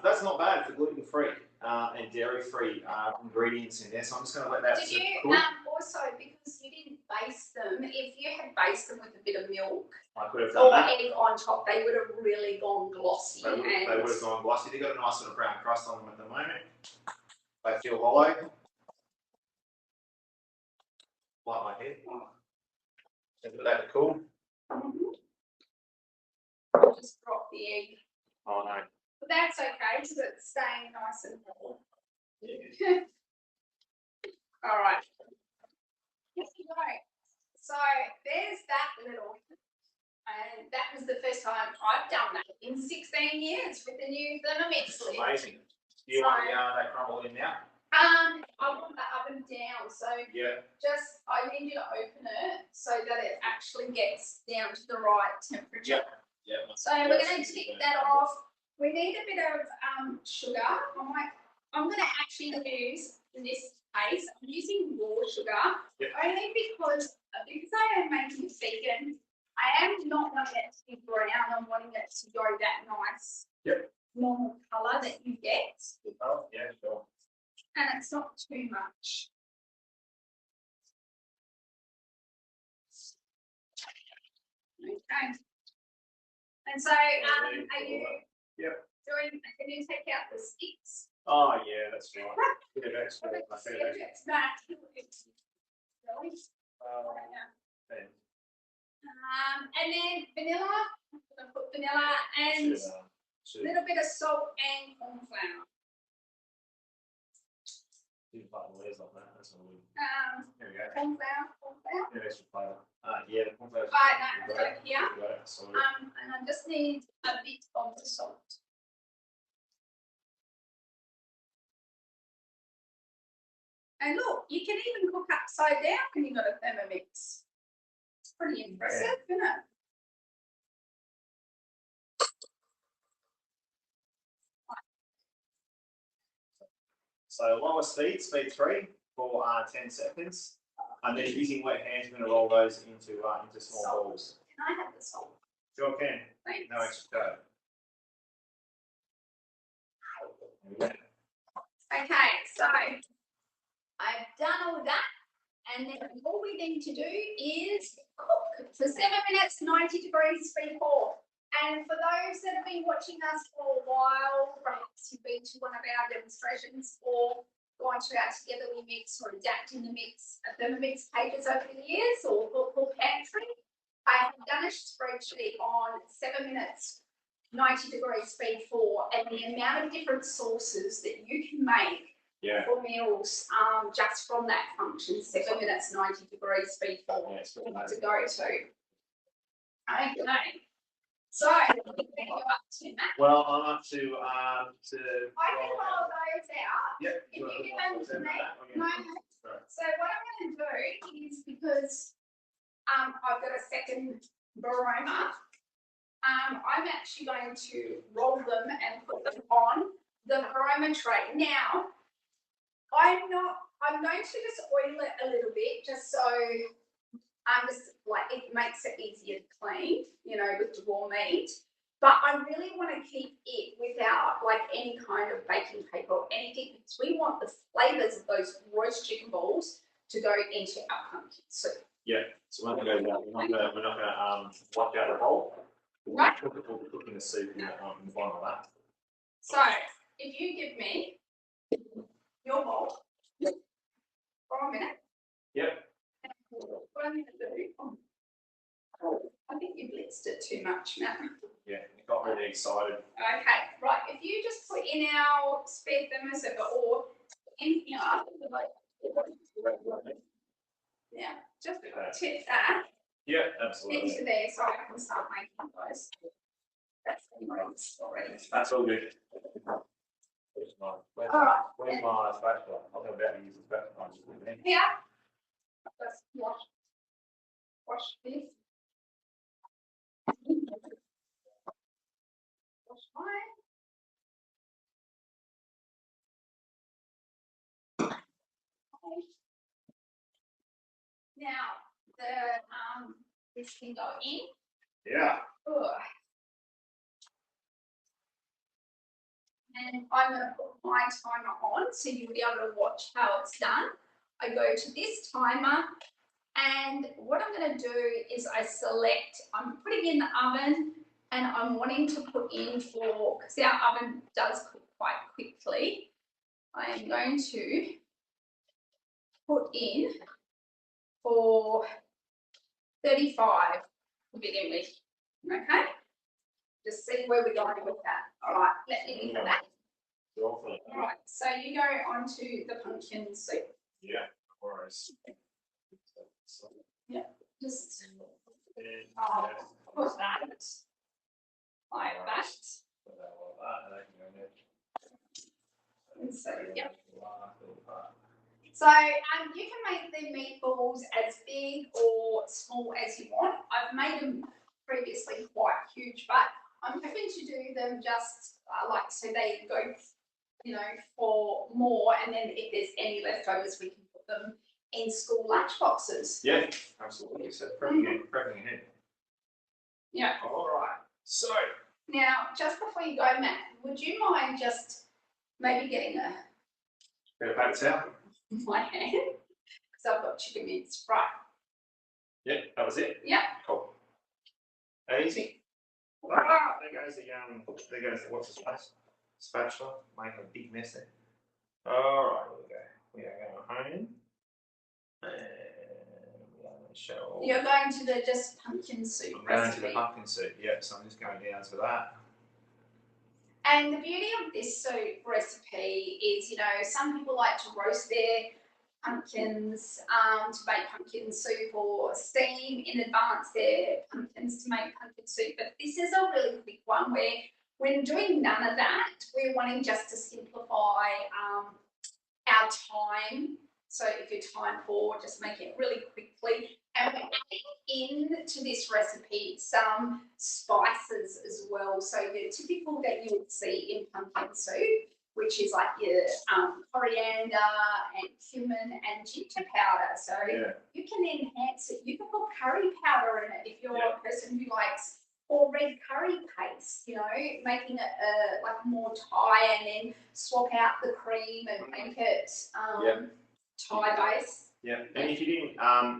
That's not bad for gluten-free and dairy-free ingredients in there. So I'm just going to let that. Did you also, because you didn't baste them, if you had basted them with a bit of milk I could have done that. egg on top, they would have really gone glossy. They would have gone glossy. They've got a nice sort of brown crust on them at the moment. They feel hollow. Like my head. Just let that cool. Just drop the egg. Oh no. But that's okay because it's staying nice and warm. Yeah. All right. Here we go. So there's that little, and that was the first time I've done that in 16 years with the new Thermomix lid. Amazing. Do you want that crumble in now? I want the oven down, so Yeah. just I need you to open it so that it actually gets down to the right temperature. Yeah. So we're going to tick that off. We need a bit of sugar. I'm going to actually use, in this case, I'm using raw sugar, only because I am making vegan. I am not wanting it to be brown. I'm wanting it to go that nice normal colour that you get. Oh, yeah, sure. And it's not too much. Okay. And so, are you doing? Can you take out the sticks? Oh yeah, that's right. Bit of extra. It's back. Really? And then vanilla. I'm going to put vanilla and a little bit of salt and corn flour. That's all we. Here we go. Corn flour. Bit of extra flavour. Yeah, the corn flour. Right, no, it's over here. So, And I just need a bit of the salt. And look, you can even cook upside down when you've got a Thermomix. It's pretty impressive, isn't it? So lower speed 3 for 10 seconds, and then using wet hands, we're going to roll those into small balls. Can I have the salt? Sure can. Thanks. No extra code. Okay, so I've done all that, and then all we need to do is cook for 7 minutes, 90 degrees, speed 4. And for those that have been watching us for a while, perhaps you've been to one of our demonstrations or gone to our Together We Mix or Adapting the Mix Thermomix pages over the years or pantry, I have done a spreadsheet on 7 minutes, 90 degrees, speed 4, and the amount of different sauces that you can make for meals just from that function, 7 minutes, 90 degrees, speed 4, to go to. Okay. So, what are you up to, Matt? Well, I'm up to I can roll those out. Yep. If you give them to me. No. So what I'm going to do is, because I've got a second varoma, I'm actually going to roll them and put them on the varoma tray. Now, I'm going to just oil it a little bit, just so just like it makes it easier to clean, you know, with the raw meat. But I really want to keep it without like any kind of baking paper or anything, because we want the flavours of those roast chicken balls to go into our pumpkin soup. Yeah, so we're not going to wash out the bowl. Right. We'll be cooking the soup in the bottom of that. So if you give me your bowl for a minute. Yep. What I'm going to do, I think you blitzed it too much, Matt. Yeah, it got really excited. Okay, right. If you just put in our spare thermos or in here, yeah, just tip that Yeah, absolutely. into there so I can start making those. That's already. That's all good. All right. Where's my spatula? I'm about to use the spatula. Yeah. Let's wash this. Wash mine. Now this can go in. Yeah. Ugh. And I'm going to put my timer on so you'll be able to watch how it's done. I go to this timer, and what I'm going to do is I'm putting in the oven, and I'm wanting to put in for, because our oven does cook quite quickly, I am going to put in for 35 to begin with. Okay? Just see where we're going with that. All right, let me do that. All right, so you go on to the pumpkin soup. Yeah, of course. Yeah, just put that like that. And so, yeah. So you can make the meatballs as big or small as you want. I've made them previously quite huge, but I'm hoping to do them just like so they go, you know, for more, and then if there's any leftovers, we can put them in school lunch boxes. Yeah, absolutely. So prepping ahead. Yeah. All right. So now, just before you go, Matt, would you mind just maybe getting a bit of paper towel? My hand, because I've got chicken mince, right? Yeah, that was it. Yeah. Cool. Easy. Ah, there goes the what's the space? Spatula, making a big mess there. All right, here we go. We are going home. And we are going to show. You're going to the just pumpkin soup I'm recipe. going to the pumpkin soup, yep, so I'm just going down to that. And the beauty of this soup recipe is, you know, some people like to roast their pumpkins to make pumpkin soup, or steam in advance their pumpkins to make pumpkin soup. But this is a really quick one where we're doing none of that. We're wanting just to simplify our time. So if you're time poor, just make it really quickly. And we're adding into this recipe some spices as well. So your typical that you would see in pumpkin soup, which is like your coriander and cumin and ginger powder. So you can enhance it. You can put curry powder in it if you're a person who likes, or red curry paste, you know, making it like more Thai, and then swap out the cream and make it Thai base. Yeah, and if you didn't,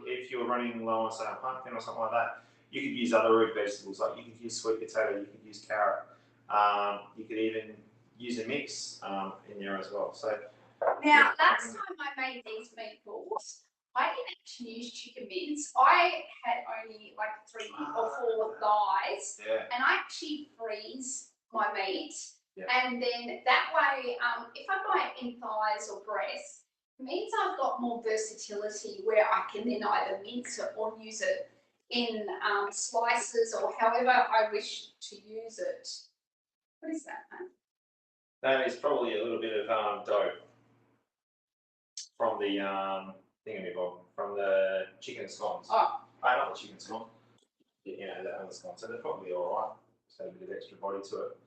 if you were running low on say a pumpkin or something like that, you could use other root vegetables. Like you could use sweet potato, you could use carrot, you could even use a mix in there as well. So now, last time I made these meatballs, I didn't actually use chicken mince. I had only like 3 or 4 thighs, and I actually freeze my meat, and then that way, if I buy it in thighs or breasts, it means I've got more versatility where I can then either mince it or use it in slices or however I wish to use it. What is that, man? That is probably a little bit of dough from the thingamabob, from the chicken scones. Oh. Not the chicken scone. You know, the other scone. So they're probably all right. Just add a bit of extra body to it.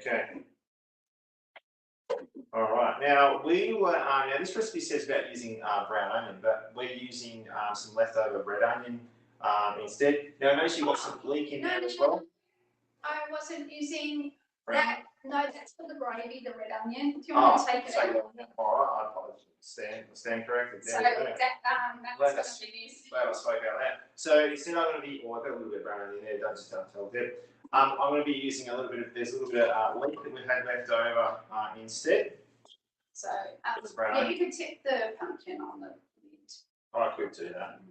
Okay. All right. Now we were. Now this recipe says about using brown onion, but we're using some leftover red onion instead. Now notice you've got some leek in there as well. I wasn't using Brown. that. No, that's for the gravy, the red onion. Do you want to take it out? All right. I apologize. Stand corrected. So that's going to be this. Glad I spoke out loud. So instead, I'm going to be. Well, I've got a little bit of brown onion there. Don't just tell Deb. I'm going to be using a little bit of. There's a little bit of leek that we've had left over instead. So yeah, you could tip the pumpkin on the lid. I could do that.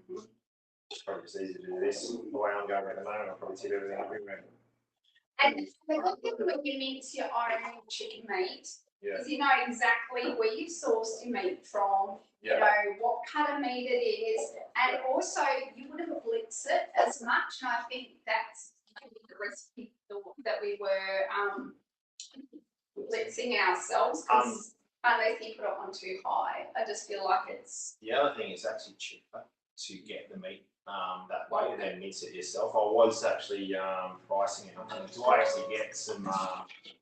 It's probably just easy to do this. The way I'm going at the moment, I'll probably tip everything up everywhere. And the good thing when you mix your own chicken meat is you know exactly where you sourced your meat from, you know what kind of meat it is, and also you wouldn't blitz it as much. And I think that's the recipe that we were blitzing ourselves because unless you put it on too high, I just feel like it's. The other thing is actually cheaper to get the meat that way and then mince it yourself. I was actually pricing it. Do I actually get some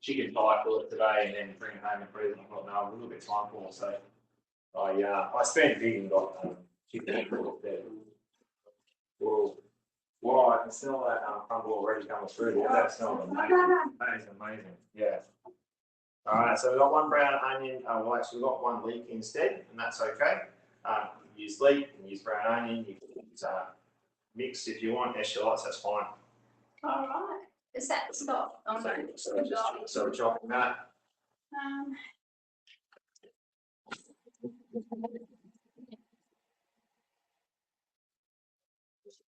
chicken thigh fillet today and then bring it home and put it? I thought, no, a little bit of time for it. So I spent big and got chicken meatballs there. Well, I can smell that crumble already coming through there. That smells amazing. That is amazing. Yeah. All right, so we've got one brown onion. Well, actually, we've got one leek instead, and that's okay. You use leek and use brown onion. You can use mixed if you want, echallots, that's fine. All right. Is that stop? Oh, no. So we're chopping that.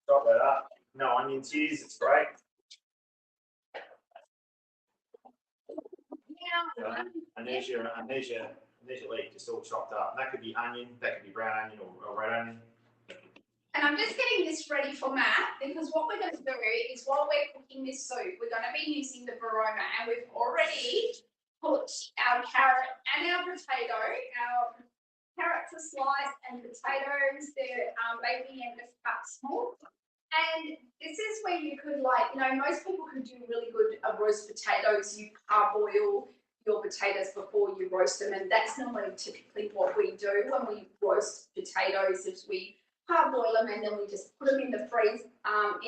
Chop that up. No onions used, it's great. Yeah. And there's your leek, just all chopped up. And that could be onion, that could be brown onion or red onion. And I'm just getting this ready for Matt because what we're going to do is while we're cooking this soup, we're going to be using the varoma, and we've already put our carrot and our potato, our carrots are sliced and potatoes, they're baby and just cut small. And this is where you could most people can do really good roast potatoes. You parboil your potatoes before you roast them, and that's normally typically what we do when we roast potatoes is we parboil them and then we just put them in the freeze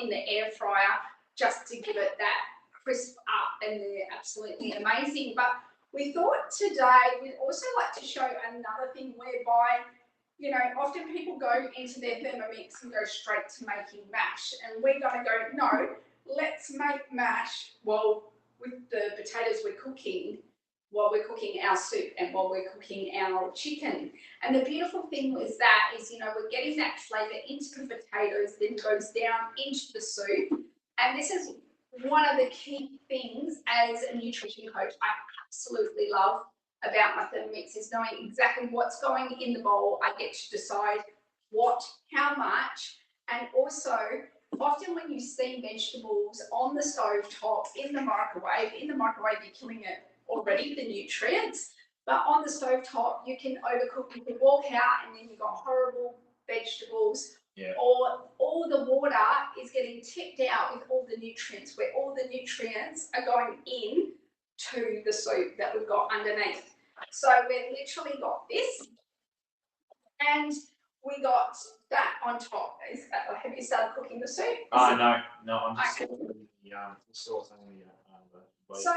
in the air fryer just to give it that crisp up, and they're absolutely amazing. But we thought today we'd also like to show another thing whereby often people go into their Thermomix and go straight to making mash, and we're going to go, no, let's make mash with the potatoes we're cooking while we're cooking our soup and while we're cooking our chicken. And the beautiful thing with that is, we're getting that flavour into the potatoes, then goes down into the soup. And this is one of the key things as a nutrition coach I absolutely love about my Thermomix is knowing exactly what's going in the bowl. I get to decide how much, and also often when you steam vegetables on the stove top in the microwave you're killing it already, the nutrients, but on the stove top you can overcook. You can walk out and then you've got horrible vegetables, or all the water is getting tipped out with all the nutrients, where all the nutrients are going in to the soup that we've got underneath. So we've literally got this, and we got that on top. Have you started cooking the soup? No, I'm just putting the sauce on the So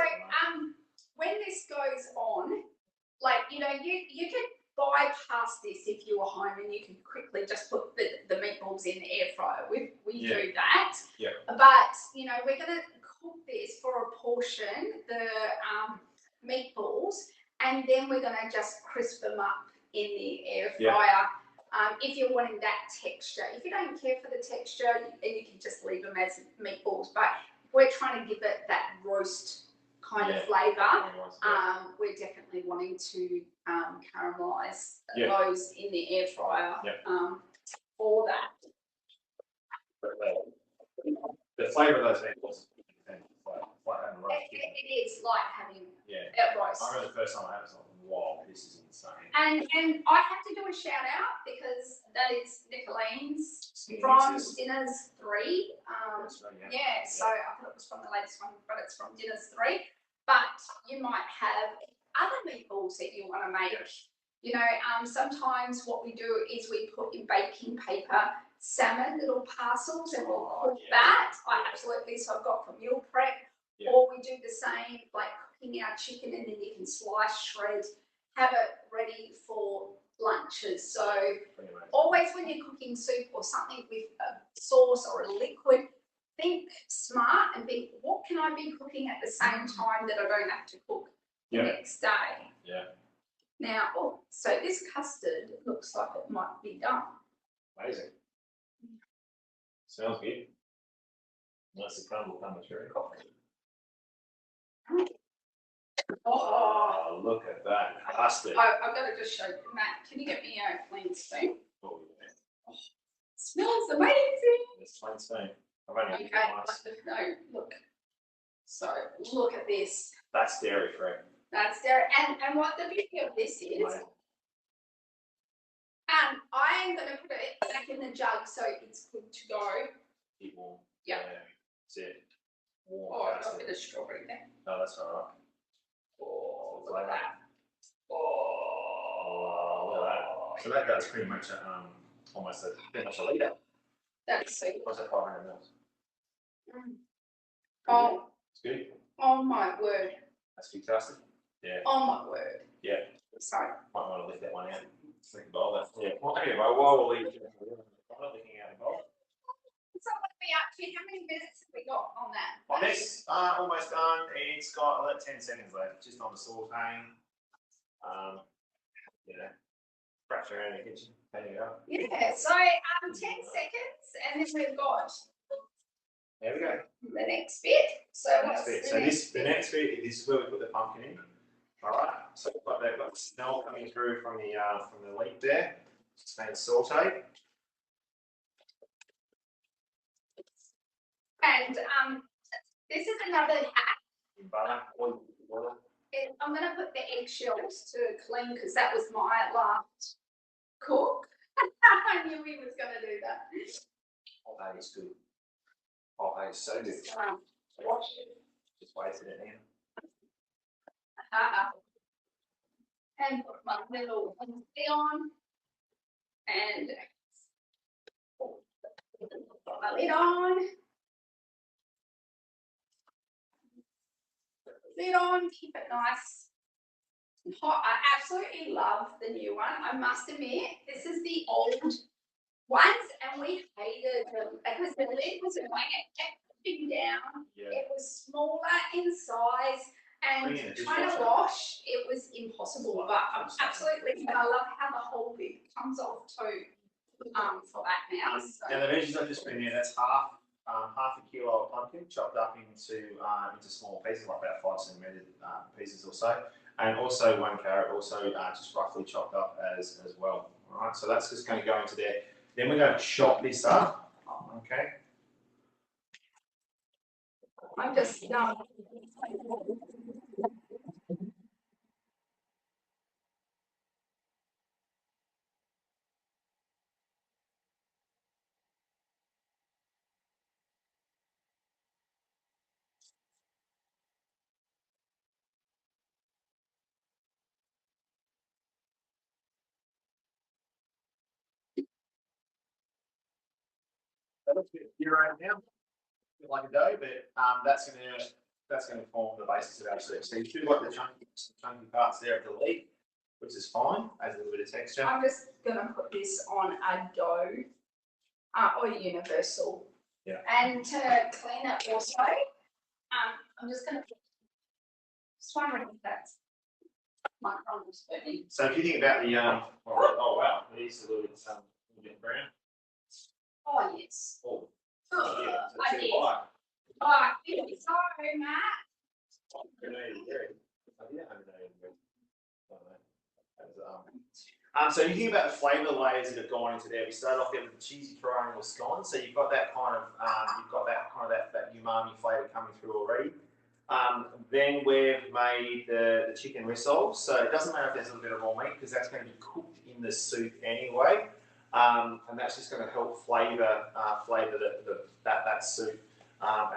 when this goes on, you could bypass this if you were home and you can quickly just put the meatballs in the air fryer. We do that. Yeah. But we're going to cook this for a portion, the meatballs, and then we're going to just crisp them up in the air fryer. If you're wanting that texture. If you don't care for the texture, you can just leave them as meatballs. But we're trying to give it that roast kind of flavour. We're definitely wanting to caramelise those in the air fryer for that. But the flavour of those meatballs is like having roast chicken. It is like having a roast. I remember the first time I had it, I was like, wow, this is insane. And I have to do a shout out because that is Nicolene's from Dinners 3. So I thought it was from the latest one, but it's from Dinners 3. But you might have other meatballs that you want to make. You know, sometimes what we do is we put in baking paper salmon little parcels and we'll cook that. I absolutely, so I've got for meal prep. Or we do the same, like cooking our chicken and then you can slice, shred, have it ready for lunches. So always when you're cooking soup or something with a sauce or a liquid, think smart and think, what can I be cooking at the same time that I don't have to cook the next day? Now, so this custard looks like it might be done. Amazing. Smells good. Nice to crumble through. Oh, look at that custard. I've got to just show you, Matt, can you get me a clean spoon? Oh, Smells amazing. It's clean spoon. I've only Okay, no, look. So look at this. That's dairy free. That's dairy, and what the beauty of this is, I am going to put it back in the jug so it's good to go. Keep warm. Yeah. That's it. Warm. Oh, I've got a bit of strawberry there. Oh, that's all right. Oh, look at that. Oh, look at that. So that goes pretty much almost pretty much a litre. That's so good. What's that, 500 mils? Oh. It's good. Oh my word. That's fantastic. Yeah. Oh my word. Yeah. Sorry. Might want to lift that one out. Think bowl that. Yeah. Well, anyway, while we're leaving, looking out the bowl. So what are we up to? How many minutes have we got on that? On this, almost done. It's got 10 seconds left, just on the sauteing. You know, perhaps around the kitchen. There you go. Yeah, so 10 seconds, and then we've got. There we go. The next bit. So what's the next bit? The next bit, this is where we put the pumpkin in. All right. So we've got that smell coming through from the leek there. It's been sauteed. And this is another hack. In butter, oil. I'm going to put the eggshells to clean because that was my last cook. I knew he was going to do that. Oh, that is good. Oh, that is so good. Wash it. Just wasted it now. And put my little thing on. And put my lid on. Lid on, keep it nice and hot. I absolutely love the new one. I must admit, this is the old ones, and we hated them because the lid was annoying. It kept pushing down. It was smaller in size, and trying to wash, it was impossible. But absolutely, I love how the whole bit comes off too. For that now. So. Now the veggies I've just put in there, that's half a kilo of pumpkin chopped up into small pieces, like about 5 centimetre pieces or so, and also 1 carrot, also just roughly chopped up as well. All right, so that's just going to go into there. Then we're going to chop this up. Okay. I'm just That looks a bit pureed now, a bit like a dough, but that's going to form the basis of our soup. So you do like the chunky parts there of the leek, which is fine, adds a little bit of texture. I'm just going to put this on a dough or universal. Yeah. And to clean it also, I'm just going to put this one right that's my crumble spoon. So if you think about the oh wow, these are a little bit brown. Oh yes. Oh, yeah, I did. White. Oh, sorry, Matt. So you think about the flavour layers that have gone into there. We started off there with the cheesy triangle scone, so you've got that kind of that umami flavour coming through already. Then we've made the chicken rissoles, so it doesn't matter if there's a little bit of raw meat because that's going to be cooked in the soup anyway, and that's just going to help flavour that soup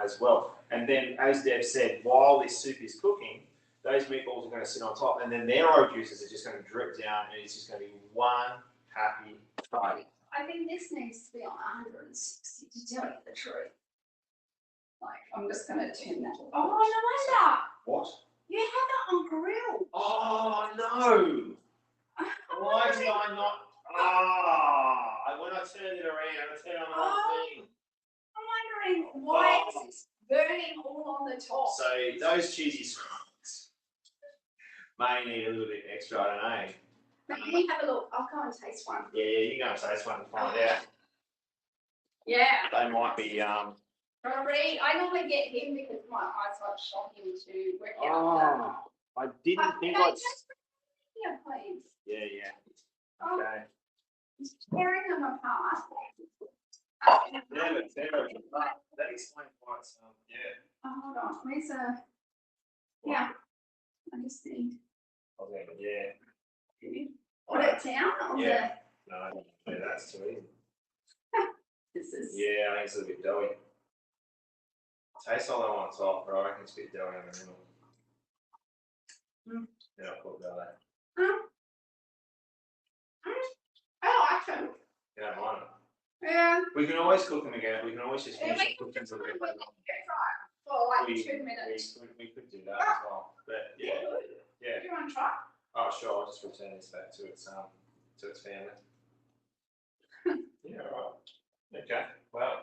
as well. And then, as Deb said, while this soup is cooking, those meatballs are going to sit on top, and then their oil juices are just going to drip down, and it's just going to be one happy party. I think this needs to be on 160 to tell you the truth. Like, I'm just going to turn that. Oh, no wonder. What? You have it on grill. Oh, no. Why did I not? When I turned it around, I turned on the wrong thing. I'm wondering why is this burning all on the top? So those cheesy scrolls may need a little bit extra, I don't know. Let me have a look. I'll go and taste one. Yeah, you can go and taste one and find out. Yeah. They might be. I normally get him because my eyesight shot him to work out. Oh, I didn't think I'd. Yeah, please. Yeah. Oh, Okay. he's tearing them apart. Yeah, but that explains why it's yeah. Oh, hold on. Where's a? Yeah. I just need. Okay, yeah. Put it down on yeah. No, that's too easy. This is. Yeah, I think it's a bit doughy. Tastes all on top, but I reckon it's a bit doughy in the middle. Yeah, I'll put that. I like them. You don't mind it? Yeah. We can always cook them again. We can always just finish the cooking a little bit. For like 2 minutes. We could do that as well. But yeah. Yeah. Do you want to try? Oh sure, I'll just return this back to its family. Yeah, right. Okay. Well.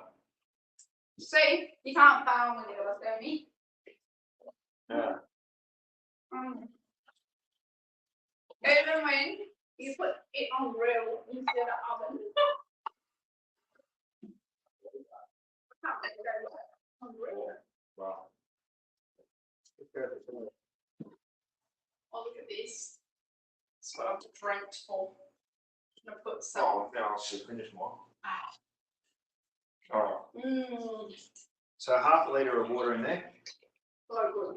See, you can't fail when you got a thermi. Yeah. Even when you put it on grill instead of oven. Can't let it go on grill. Wow. Oh, look at this. That's what I've dreamt for. I'm going to put some. Oh, now I should finish more. All right. So half a litre of water in there. So good.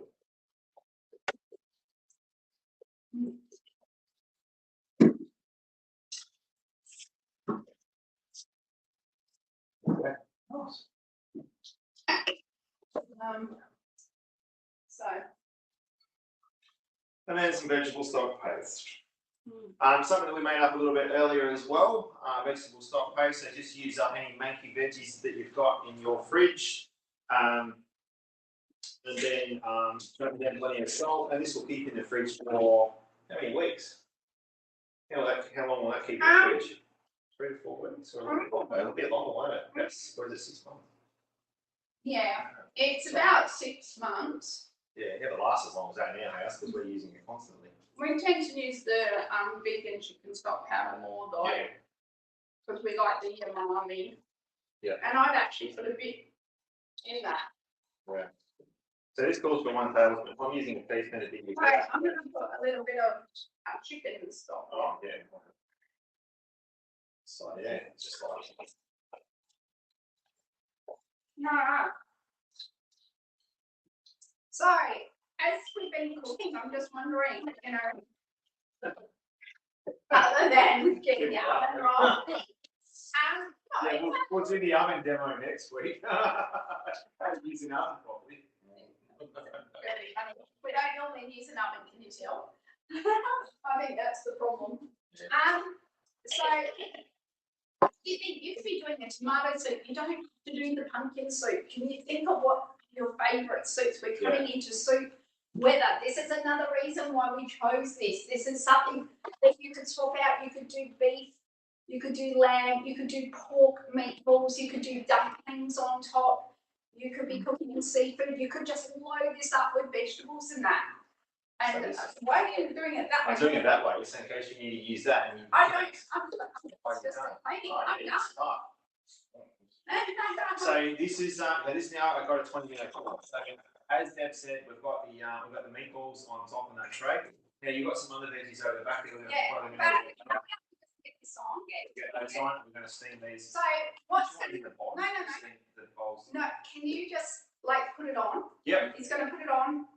Okay. Nice. So. And then some vegetable stock paste. Something that we made up a little bit earlier as well, vegetable stock paste. So just use up any manky veggies that you've got in your fridge. And then plenty of salt. And this will keep in the fridge for how many weeks? How long will that keep in the fridge? 3 to 4 weeks? Or it'll be a long one, won't it? That's, or is it 6 months? Yeah, it's about 6 months. Yeah, it never lasts as long as that in our house because we're using it constantly. We tend to use the vegan chicken stock powder more though, because we like the umami. Yeah. And I'd actually put a bit in that. Yeah. So this calls for 1 tablespoon. I'm using a teaspoon of big. Right, I'm going to put a little bit of chicken stock. Oh yeah. So yeah, it's just like. No. So, as we've been cooking, I'm just wondering, you know, other than getting the oven right. Yeah, we'll do the oven demo next week. Use an oven properly. Really funny. We don't normally use an oven, can you tell? I think that's the problem. So, you think you could be doing a tomato soup, you don't have to do the pumpkin soup. Can you think of what your favourite soups? We're coming into soup weather. This is another reason why we chose this. This is something that you could swap out. You could do beef, you could do lamb, you could do pork meatballs, you could do dumplings on top. You could be cooking in seafood. You could just load this up with vegetables and that. And why are you doing it that way? I'm doing it that way, just in case you need to use that. And I don't. I'm just complaining. I'm done. So this is now I've got a 20-minute clock. So as Deb said, we've got the meatballs on top of that tray. Now you've got some other veggies over the back. Yeah, this on. Get those on. We're going to steam these. So what's in the bottom? No. Steam the bowls. No, can you just like put it on? Yep. He's going to put it on,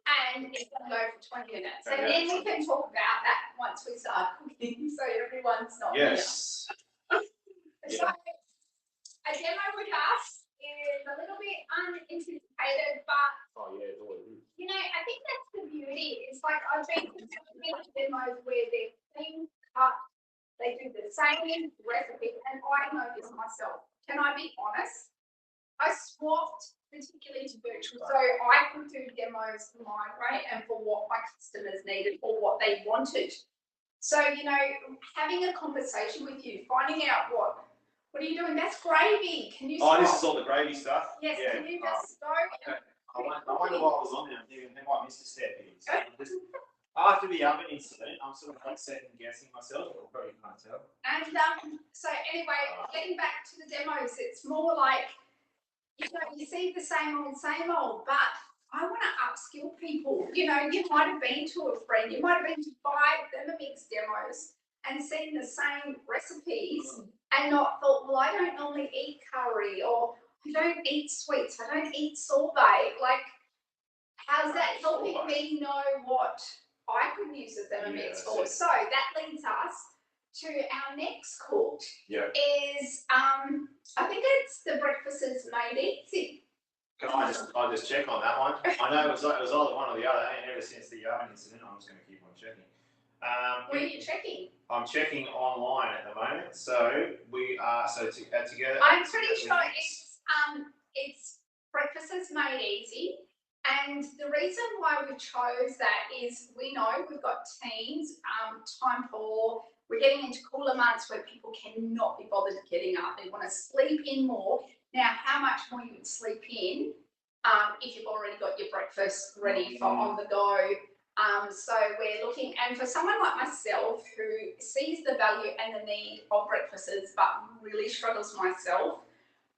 and it's going to go for 20 minutes. Okay. And then we can talk about that once we start cooking, so everyone's not Yes. here. So a demo with us is a little bit unanticipated, but Oh yeah, it's always is. you know, I think that's the beauty. It's like I've been to so many demos where they're clean cut, they do the same recipe, and I know this myself. Can I be honest? I swapped particularly to virtual, so I could do demos my way and for what my customers needed or what they wanted. So, you know, having a conversation with you, finding out what are you doing? That's gravy. Can you stop? Oh, this is all the gravy stuff? Yes, Yeah. can you just go? Okay. I wonder what was on there. I'm thinking they might miss a step here. So after the oven incident, I'm sort of like second guessing myself. I probably can't tell. And so anyway, getting back to the demos, it's more like, you know, you see the same old, but I want to upskill people. You know, you might have been to a friend, you might have been to 5 Thermomix demos and seen the same recipes and not thought, well, I don't normally eat curry, or I don't eat sweets, I don't eat sorbet. Like, how's that helping me know what I could use the Thermomix for? So that leads us to our next cook. Yeah. Is I think it's the breakfast is made easy. Can I just check on that one? I know it was either one or the other, and ever since the oven incident, I'm just going to keep on checking. Where are you checking? I'm checking online at the moment, so we are together. I'm pretty sure it's breakfast is made easy, and the reason why we chose that is we know we've got teens, time poor. We're getting into cooler months where people cannot be bothered getting up. They want to sleep in more. Now, how much more you would sleep in if you've already got your breakfast ready for on the go. So we're looking, and for someone like myself who sees the value and the need of breakfasts, but really struggles myself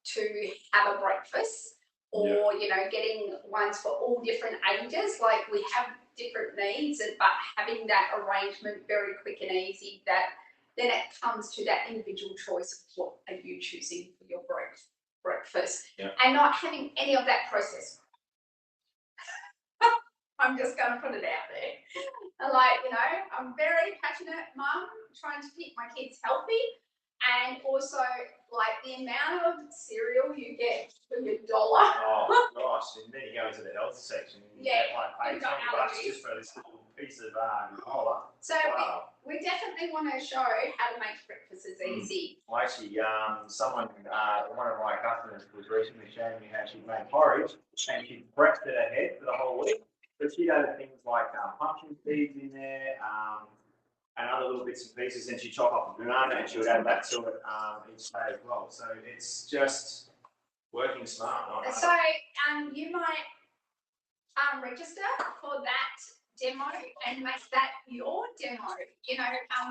to have a breakfast, or you know, getting ones for all different ages. Like, we have different needs, but having that arrangement very quick and easy, that then it comes to that individual choice of what are you choosing for your breakfast, and not having any of that process. I'm just going to put it out there. Like, you know, I'm very passionate mum, trying to keep my kids healthy, and also like the amount of cereal you get for your $1. Oh gosh, and then you go into the health section and you get like pay $20 just for this little piece of granola. So we definitely want to show how to make breakfast easy. Well, actually, one of my customers was recently showing me how she made porridge, and she prepped it ahead for the whole week. But she added things like pumpkin seeds in there, and other little bits and pieces, and she'd chop up a banana and she would add that to it each day as well. So it's just working smart. So you might register for that demo and make that your demo. You know,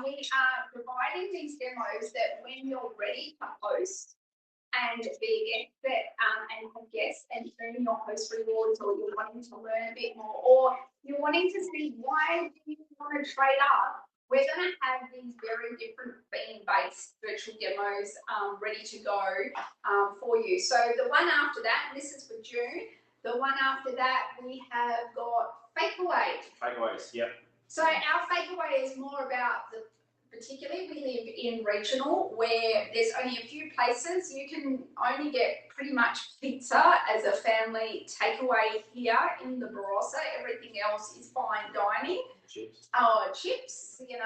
we are providing these demos that when you're ready to host and be a guest and have guests and earn your host rewards, or you're wanting to learn a bit more, or you're wanting to see why do you want to trade up. We're going to have these very different theme-based virtual demos ready to go for you. So the one after that, and this is for June, the one after that we have got Fakeaway. Fakeaways, yep. So our Fakeaway is more about particularly we live in regional where there's only a few places. You can only get pretty much pizza as a family takeaway here in the Barossa. Everything else is fine dining. Chips, you know,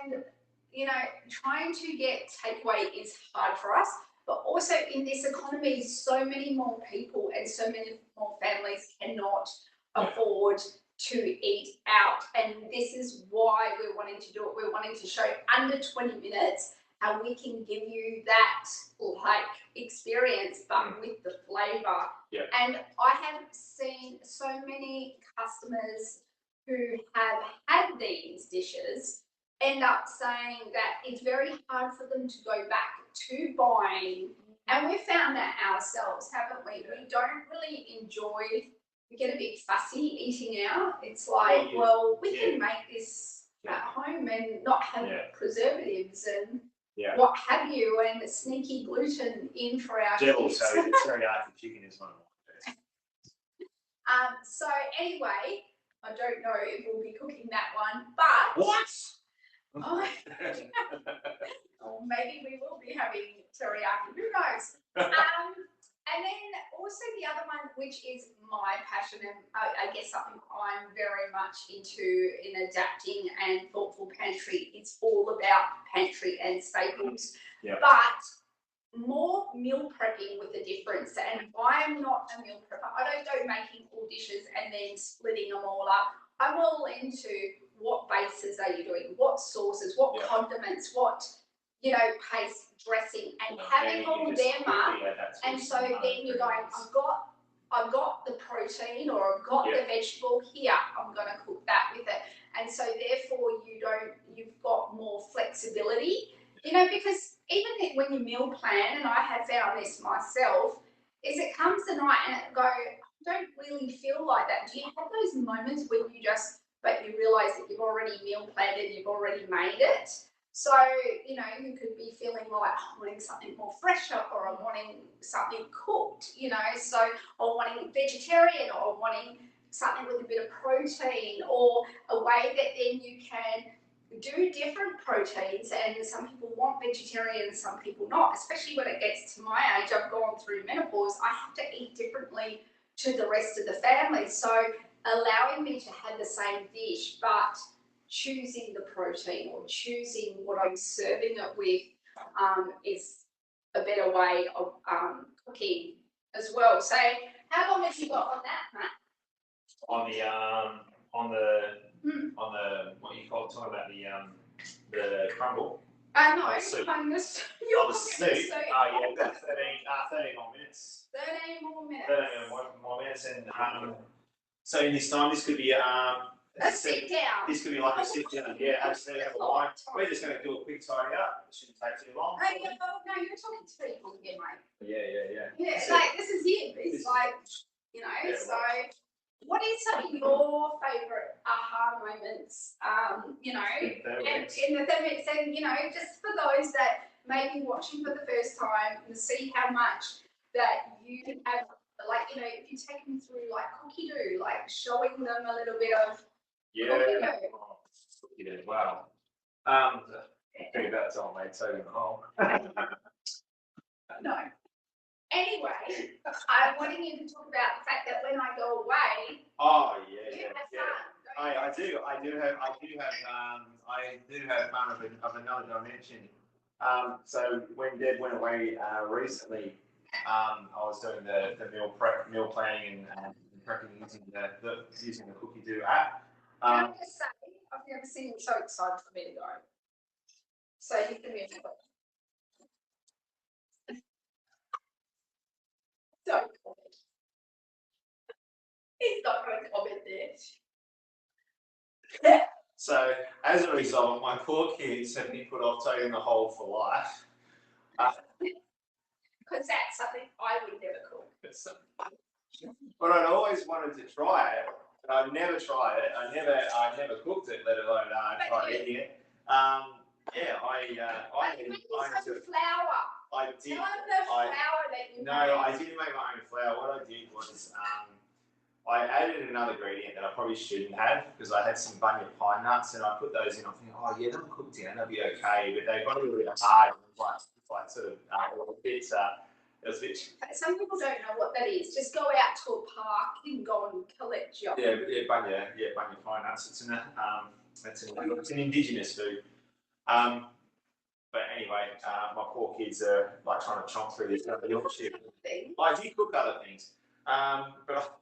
and, you know, trying to get takeaway is hard for us, but also in this economy, so many more people and so many more families cannot afford to eat out, and this is why we're wanting to do it. We're wanting to show under 20 minutes how we can give you that like experience, but with the flavour. And I have seen so many customers who have had these dishes end up saying that it's very hard for them to go back to buying, and we've found that ourselves, haven't we? We don't really enjoy, we get a bit fussy eating out. It's like, well, we can make this at home and not have preservatives and what have you, and sneaky gluten in for our kids. So teriyaki chicken is one of my favorites. So anyway, I don't know if we'll be cooking that one, but what? Oh, or maybe we will be having teriyaki. Who knows? And then also the other one, which is my passion, and I guess something I'm very much into in adapting and thoughtful pantry. It's all about pantry and staples, but more meal prepping with a difference. And I'm not a meal prepper. I don't go making all dishes and then splitting them all up. I'm all into what bases are you doing, what sauces, what condiments, what paste, dressing, and having all them up. And so then you're going, I've got the protein or I've got the vegetable here. I'm going to cook that with it. And so therefore you've got more flexibility, because even when you meal plan, and I have found this myself, is it comes the night and it go, I don't really feel like that. Do you have those moments when but you realise that you've already meal planned it, you've already made it? So, you could be feeling like, I'm wanting something more fresher, or I'm wanting something cooked, so or wanting vegetarian, or wanting something with a bit of protein, or a way that then you can do different proteins. And some people want vegetarian, some people not, especially when it gets to my age. I've gone through menopause. I have to eat differently to the rest of the family. So allowing me to have the same dish, but choosing the protein or choosing what I'm serving it with is a better way of cooking as well. So how long have you got on that, Matt? On the what you call it, talking about the crumble. No, I'm soup. You're the soup. About 13 more minutes. 13 more minutes. 13 more minutes, and so in this time, this could be a sit down. This could be like a sit down. Yeah, absolutely. Have a wine. We're just going to do a quick tidy up. It shouldn't take too long. No, you're talking to people here, mate. Yeah. Yeah, like this is him. It's like, so what is some of your favourite aha moments, in the Thermomix, and, just for those that may be watching for the first time and see how much that you have, like, if you take them through like cookie dough, like showing them a little bit of cookie dough. Wow. Think that's all made so in the hole. No. Anyway, I'm wanting you to talk about the fact that when I go away, you have fun. I do have fun of another dimension. So when Deb went away recently, I was doing the meal planning and prepping using the cookie dough app. Can I just say, I've never seen him so excited for me to go. So you can move it. Don't comment. He's not going to comment there. So as a result, my poor kids have been put off taking the whole for life. Because that's something I would never cook. But I'd always wanted to try it, but I've never tried it. I never cooked it, let alone tried eating it. Flour. I did. Tell them the flour that you made. No, I didn't make my own flour. What I did was I added another ingredient that I probably shouldn't have, because I had some bunya pine nuts and I put those in. I'm thinking, they'll cook down, they'll be okay. But they got a little bit hard, like sort of a little bit. It was a bit. Some people don't know what that is. Just go out to a park and go and collect your. Bunya pine nuts. It's an indigenous food. But anyway, my poor kids are like trying to chomp through this Yorkshire. I did cook other things, but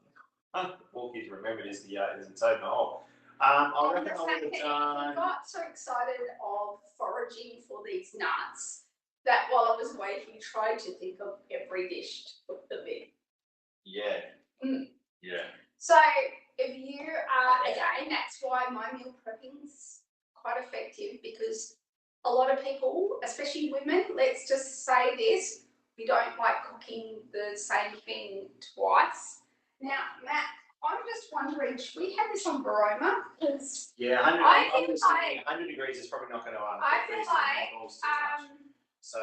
the poor kids remembered is the toad in the hole. I reckon I would have done. I got so excited of foraging for these nuts that while I was waiting, tried to think of every dish to put them in. Yeah. So if you again, that's why my meal prepping is quite effective, because a lot of people, especially women, let's just say this, we don't like cooking the same thing twice. Now, Matt, I'm just wondering, should we have this on varoma? Because Yeah, 100, I I'm feel just thinking 100 degrees is probably not going to I feel freeze the like meatballs too much. So,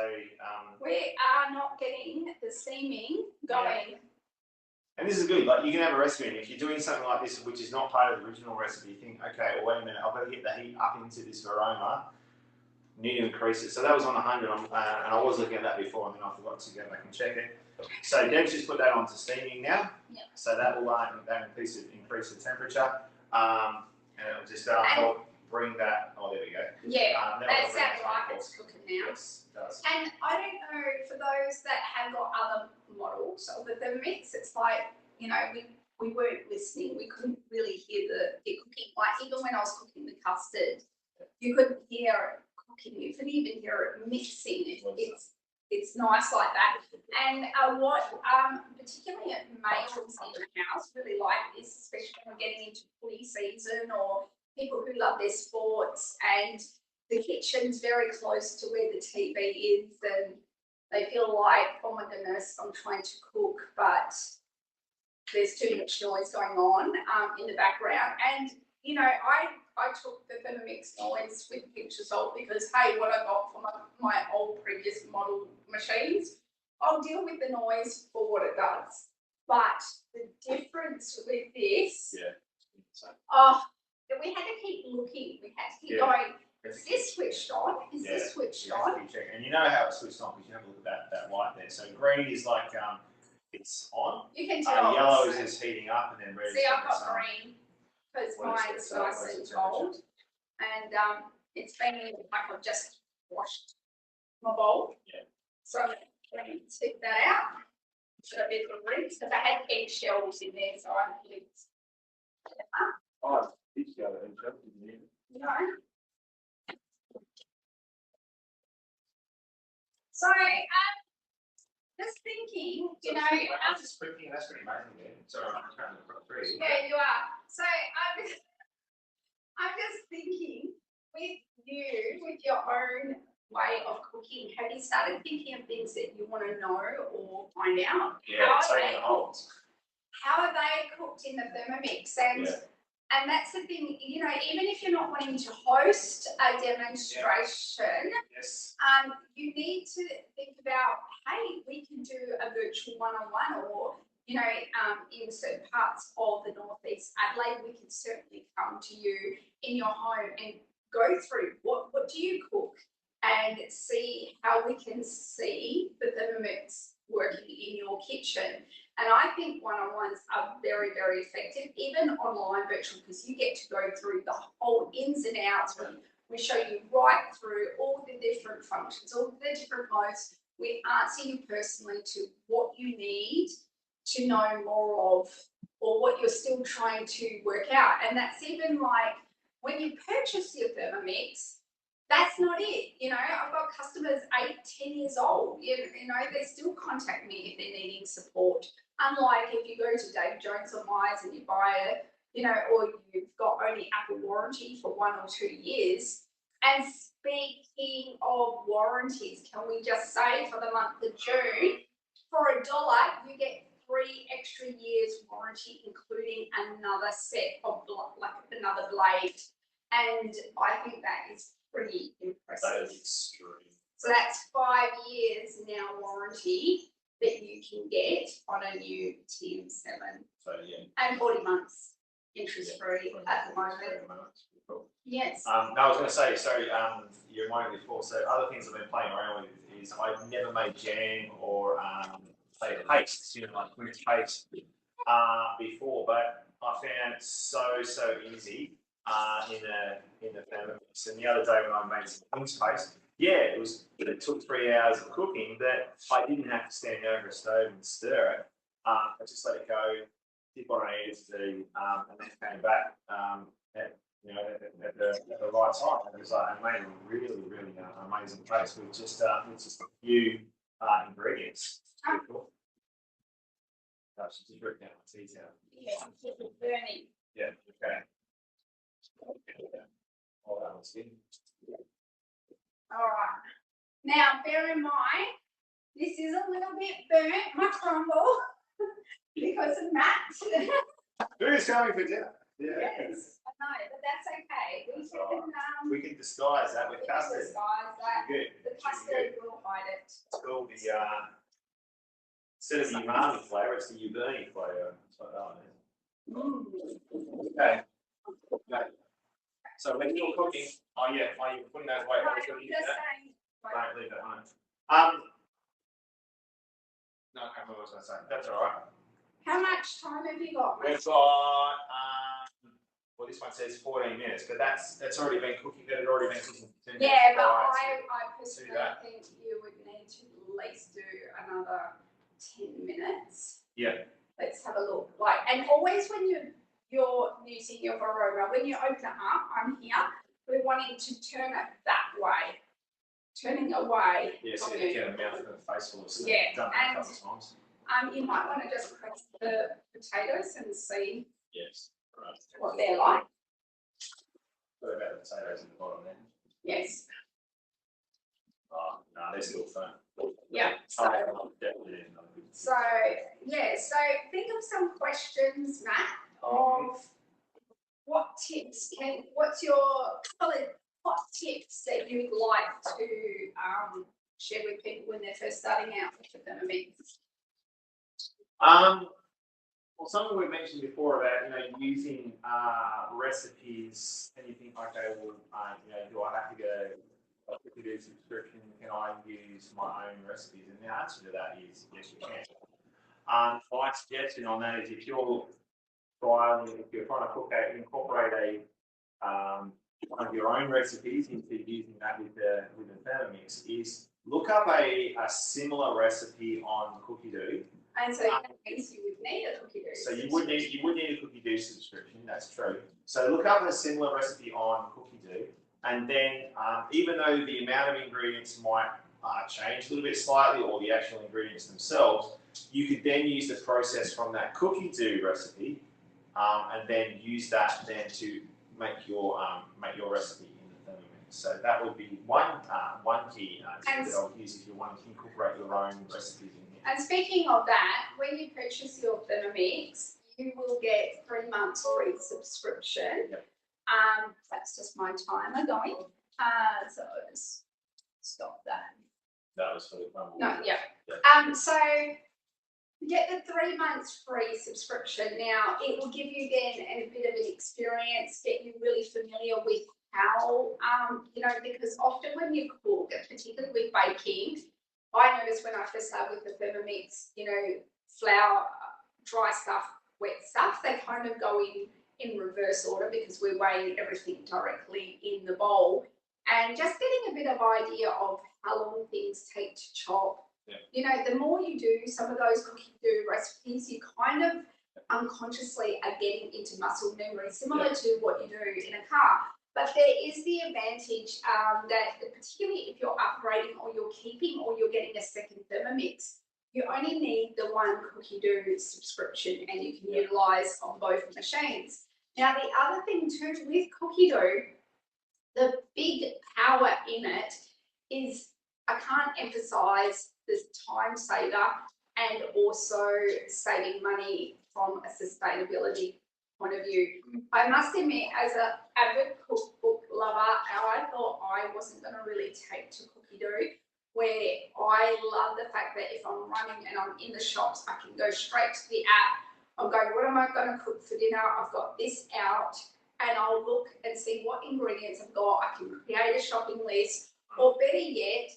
we are not getting the steaming going. and this is good. Like you can have a recipe, and if you're doing something like this, which is not part of the original recipe, you think, okay, well, wait a minute, I've got to get the heat up into this varoma. Need to increase it. So that was on 100, and I was looking at that before, and then I forgot to go back and check it. So Deb's just put that onto steaming now. Yep. So that will increase the temperature, and it'll just help bring that. Oh, there we go. Yeah, that's sounds like it's cooking now. Yes, it does. And I don't know, for those that have got other models of the Thermomix, it's like, you know, we weren't listening. We couldn't really hear the cooking. Like even when I was cooking the custard, you couldn't hear it cooking. You couldn't even hear it mixing. It's nice like that. And what particularly males in the house really like this, especially when we're getting into footy season or people who love their sports, and the kitchen's very close to where the TV is, and they feel like, oh my goodness, I'm trying to cook, but there's too much noise going on in the background. And you know, I took the Thermomix noise with a pinch of salt because, hey, what I got from my old previous model machines, I'll deal with the noise for what it does. But the difference with this, we had to keep looking. We had to keep going. Is this switched on? Is this switched on? And you know how it's switched on because you have a look at that light there. So green is like it's on. You can tell. Yellow is just heating up, and then red. See, I've got green because mine's nice and cold, and it's been like I've just washed my bowl. Yeah. So I'm going to take that out. Should a bit of rinse because I had eggshells in there, so I rinsed. Oh, it's got an egg, didn't you? No. So, just thinking, you know, that's pretty amazing, man. Sorry, I'm trying to put through. Yeah, you are. So, I'm just thinking, with you, with your own way of cooking, have you started thinking of things that you want to know or find out? Yeah, how are they cooked in the Thermomix? And that's the thing, you know, even if you're not wanting to host a demonstration, you need to think about, hey, we can do a virtual one-on-one, or, you know, in certain parts of the Northeast Adelaide, we can certainly come to you in your home and go through what do you cook, and see how we can see the Thermomix working in your kitchen. And I think one-on-ones are very, very effective, even online virtual, because you get to go through the whole ins and outs. We show you right through all the different functions, all the different modes. We answer you personally to what you need to know more of, or what you're still trying to work out. And that's even like when you purchase your Thermomix, that's not it. You know, I've got customers 8, 10 years old, you know, they still contact me if they're needing support. Unlike if you go to Dave Jones or Myers and you buy it, you know, or you've got only Apple warranty for 1 or 2 years. And speaking of warranties, can we just say for the month of June, for $1, you get 3 extra years warranty, including another set of like another blade. And I think that is pretty impressive. That is extreme. So that's 5 years now warranty that you can get on a new TM7. So yeah. And 40 months interest free at the moment. Cool. Yes. No, I was going to say, so you reminded me before, so other things I've been playing around with is I've never made jam or say paste, you know, like fruit paste before, but I found it so easy in the Thermomix. And the other day when I made some beans paste, it took 3 hours of cooking, but I didn't have to stand over a stove and stir it. I just let it go, did what I needed to do, and then came back at the right time. It was like, I made a really amazing paste with just a few ingredients. Pretty cool. I should just rip down my tea towel. Yeah, keep it burning. Yeah, okay. Oh, that was good. All right. Now, bear in mind, this is a little bit burnt, my crumble, because of Matt. Who's Who's coming for dinner? Yeah. Yes, I know, but that's okay. We can disguise that with custard. Disguise that. Good. The custard will hide it. It's called the instead of the umami flavour, it's the uberni flavour. That's what that one is. Okay. So when you're cooking, you're putting those away. Right, I'm just saying. Don't leave that home. No, I can't remember what I was going to say. That's all right. How much time have you got? We've got, well, this one says 14 minutes, but that's already been cooking. That had already been cooking for 2 minutes. Yeah, but I personally think you would need to at least do another 10 minutes. Yeah. Let's have a look. Like, and always when you're using your varoma, when you open it up, I'm here. We're wanting to turn it that way. Turning away. Yeah, so you get a mouth and a face full of stuff. Yeah, Done that a couple of times. You might want to just press the potatoes and see Yes. Right. what they're like. What about the potatoes in the bottom then? Yes. Oh, no, they're still firm. Yeah. So Definitely. So think of some questions, Matt, of what tips what tips that you'd like to share with people when they're first starting out with the Thermomix? Well, something we mentioned before about using recipes, and you think, okay, well, do I have to go to do subscription? Can I use my own recipes? And the answer to that is yes, you can. My suggestion on that is if you're trying to incorporate one of your own recipes into using that with the Thermomix, is look up a similar recipe on Cookie Doo. And so that means you would need a Cookie Doo. So you would need a Cookie Doo subscription. That's true. So look up a similar recipe on Cookie Doo, and then even though the amount of ingredients might change a little bit slightly, or the actual ingredients themselves, you could then use the process from that Cookie Doo recipe, and then use that then to make your recipe in the Thermomix. So that would be one key tip that I would use if you want to incorporate your own recipes in here. And speaking of that, when you purchase your Thermomix, you will get 3 months free subscription. Yep. That's just my timer going. So just stop that. That was for the Crumble. No, yeah. So you get the 3 months free subscription. Now it will give you then a bit of an experience, get you really familiar with how because often when you cook, particularly with baking, I noticed when I first started with the Thermomix, flour, dry stuff, wet stuff, they kind of go in reverse order because we're weighing everything directly in the bowl. And just getting a bit of idea of how long things take to chop. Yeah. The more you do some of those Cookie Doo recipes, you kind of unconsciously are getting into muscle memory, similar to what you do in a car. But there is the advantage that particularly if you're upgrading or you're keeping or you're getting a second Thermomix, you only need the one Cookie Doo subscription and you can utilise on both machines. Now the other thing too with Cookie Doo, the big power in it is, I can't emphasise the time saver and also saving money from a sustainability point of view. I must admit, as an avid cookbook lover, I thought I wasn't going to really take to Cookie Doo, where I love the fact that if I'm running and I'm in the shops, I can go straight to the app. I'm going, what am I going to cook for dinner? I've got this out, and I'll look and see what ingredients I've got. I can create a shopping list, or better yet,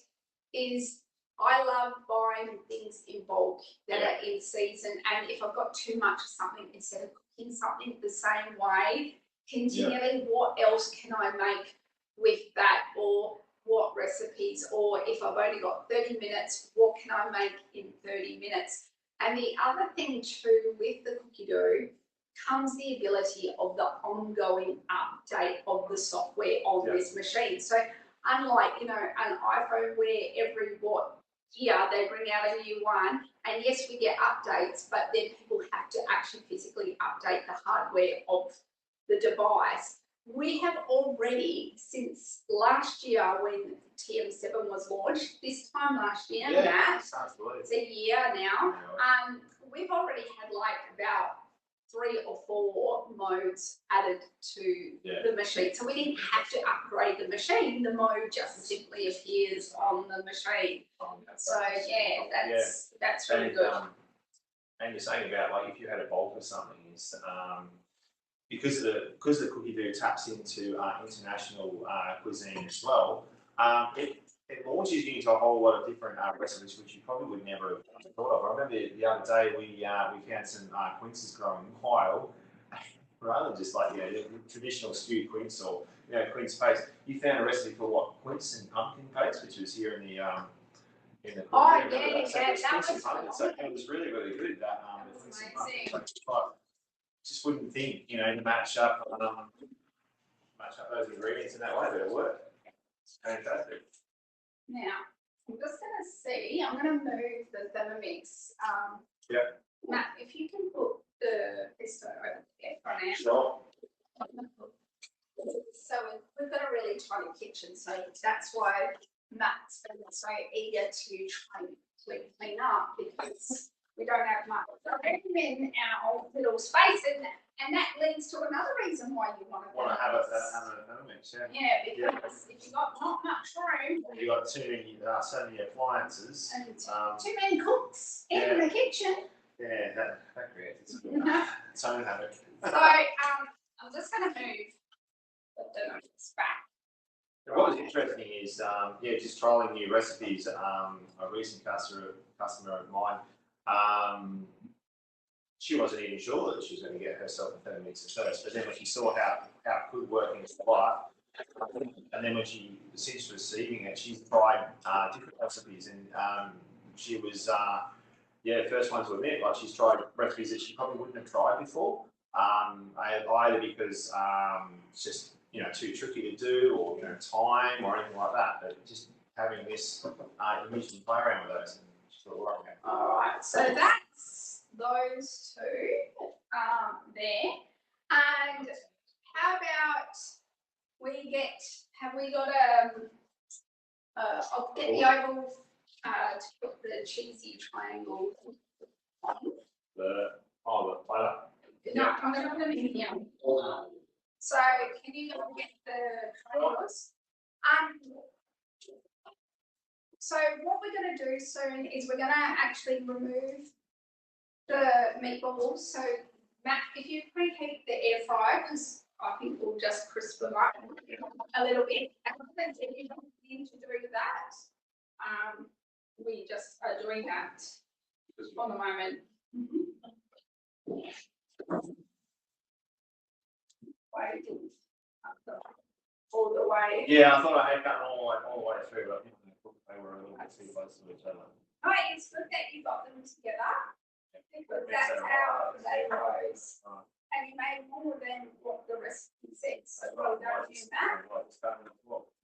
is I love buying things in bulk that are in season, and if I've got too much of something, instead of cooking something the same way, continually, what else can I make with that, or what recipes, or if I've only got 30 minutes, what can I make in 30 minutes? And the other thing too with the Cookie Doo comes the ability of the ongoing update of the software on this machine. So unlike, an iPhone where every year they bring out a new one, and yes, we get updates, but then people have to actually physically update the hardware of the device. We have already, since last year when TM7 was launched, this time last year, Matt, it's a year now, we've already had like about 3 or 4 modes added to the machine. So we didn't have to upgrade the machine. The mode just simply appears on the machine. So yeah, that's really good. And you're saying about like if you had a bulk or something, is because the cookie dough taps into international cuisine as well. It launches you into a whole lot of different recipes which you probably would never have thought of. I remember the other day we found some quinces growing wild, rather than just like the traditional stewed quince or quince paste. You found a recipe for what, quince and pumpkin paste, which was here in the Oh that was so it was really good. That was amazing. Just wouldn't think to match up those ingredients in that way, but it worked. It's fantastic. Now, I'm just going to see, I'm going to move the Thermomix. Matt, if you can put the pesto over there for now. Sure. So we've got a really tiny kitchen, so that's why Matt's been so eager to try and clean up, because we don't have much room in our little space, and that leads to another reason why you want to have a Thermomix. Yeah, because if you've got not much room, you've got so many appliances and too many cooks in the kitchen. Yeah, that creates its own havoc. So I'm just going to move the Thermomix back. What was interesting is, just trialing new recipes. A recent customer of mine, she wasn't even sure that she was going to get herself a Thermomix at first, but then when she saw how it could work in its life, and then when since receiving it, she's tried different recipes, and she was the first one to admit, like she's tried recipes that she probably wouldn't have tried before, either because it's just too tricky to do, or time or anything like that. But just having this amusing play around with those, and she's sort of working out. All right, so that's those two there. And how about have we got I'll get the oval to put the cheesy triangle on. The platter? No, I'm going to put them in here. So can you go and get the triangles? So what we're going to do soon is we're going to actually remove the meatballs. So Matt, if you preheat the air fryer, because I think we'll just crisp them up a little bit. And if you don't need to do that, we just are doing that on the moment. All the way. Yeah, I thought I had gotten all the way through, but I think they were a little bit too close to each other. Oh, it's good that you got them together, because that's how they rose. And you made more than what the recipe said, so well done you, Matt. I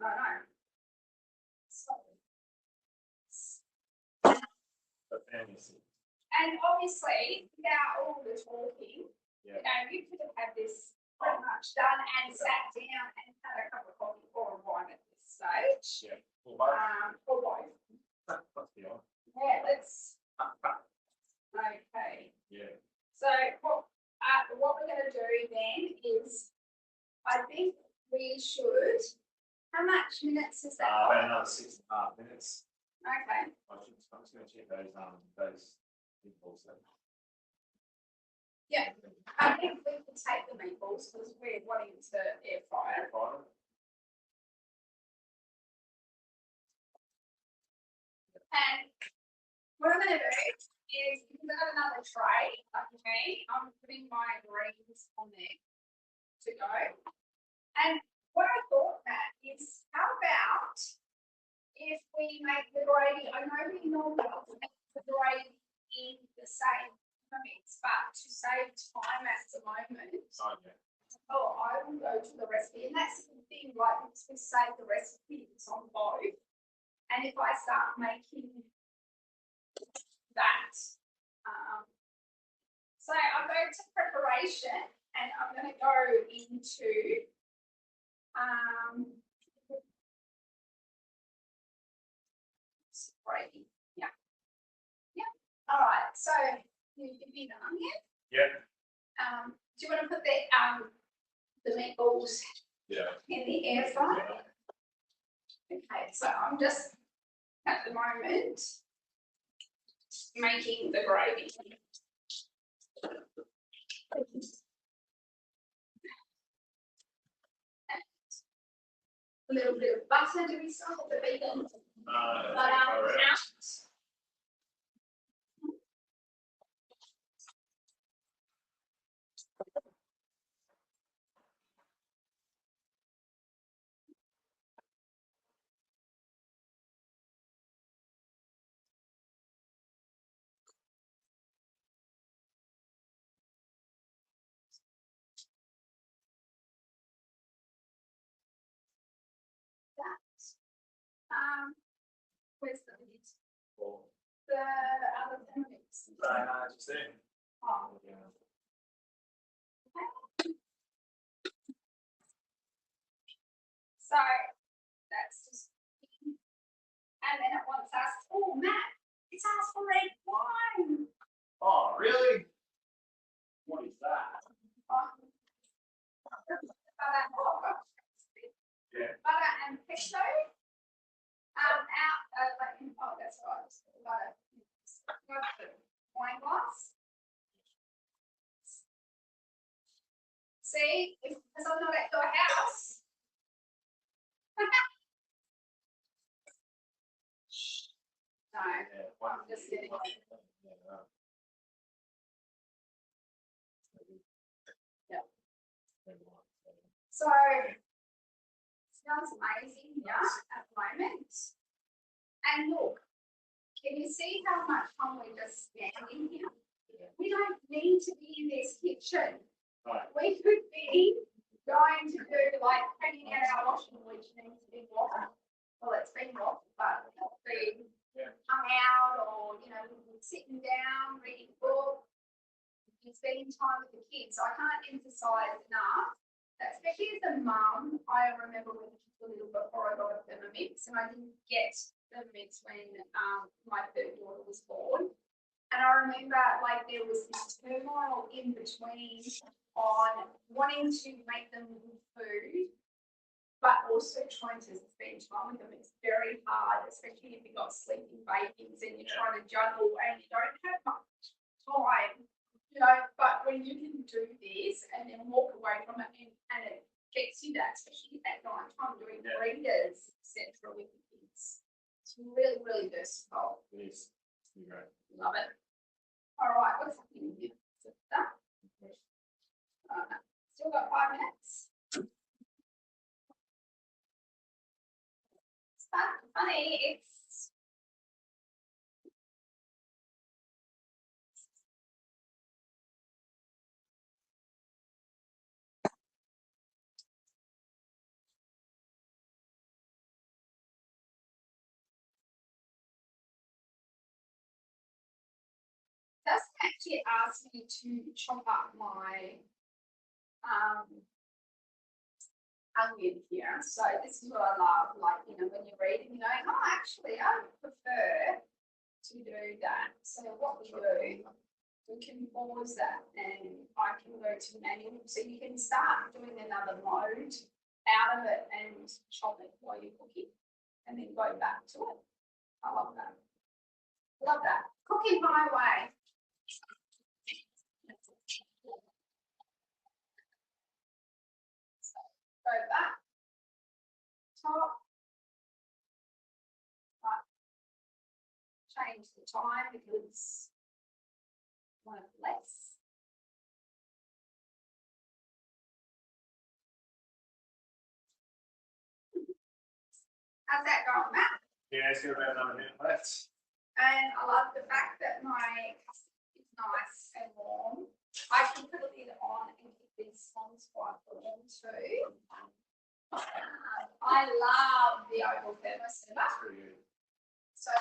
know. So. And obviously, without all the talking, you could have had this pretty much done and sat down and had a cup of coffee or a wine at this stage. Yeah. Or both. Let's be honest. Yeah, let's. Okay. Yeah. So what we're going to do then is, I think we should. How much minutes is that? About another 6.5 minutes. Okay. I'm just going to check those meatballs then. Yeah, I think we can take the meatballs because we're wanting to air fry. And what I'm going to do is, because I've got another tray, okay, I'm putting my greens on there to go. And what I thought, Matt, is how about if we make the gravy, I know we normally make the gravy in the same mix, but to save time at the moment, I will go to the recipe. And that's the thing, like, once we save the recipes on both, and if I start making that, so I'll go to preparation, and I'm going to go into gravy. Yeah. All right. So you give me the onion. Yeah. Do you want to put the meatballs in the air fryer? Okay, so I'm just at the moment making the gravy. A little bit of butter. Do we still have the vegan butter out? Where's the lid? The other Thermomix. Just there. Oh. Okay. So that's just, and then it wants us. Oh, Matt, it's asked for red wine. Oh, really? What is that? Butter and pesto. That's right. Butter. Wine glass. See, because I'm not at your house. No, I'm just kidding. Yeah. So, smells amazing here at the moment. And look, can you see how much time we just spent in here? We don't need to be in this kitchen. Right. We could be going to do like hanging out our washing, which needs to be washed. Well, it's been washed, but it's been hung out, or sitting down, reading a book, spending time with the kids. So I can't emphasise enough that, especially as a mum, I remember when the kids were little before I got a Thermomix, and I didn't get Thermomix when my third daughter was born. And I remember like there was this turmoil in between on wanting to make them good food, but also trying to spend time with them. It's very hard, especially if you've got sleeping babies and you're trying to juggle and you don't have much time, but when you can do this and then walk away from it and it gets you that, especially at night time doing readers, etc. with the kids. It's really, really versatile. It is. Great. Love it. All right, what's happening here? Still got 5 minutes. It's funny. It's doesn't actually ask me to chop up my onion here. So this is what I love, like, when you're reading, you're going, oh, actually, I would prefer to do that. So what we do, we can pause that and I can go to manual. So you can start doing another mode out of it and chop it while you're cooking and then go back to it. I love that. Love that. Cooking my way. Go back, top, right. Change the time because I want it less. How's that going, Matt? Yeah, it's got about another minute left. And I love the fact that my custard is nice and warm. I can put a lid on and keep these scones quite warm too. I love the oval thermos. That's pretty good. So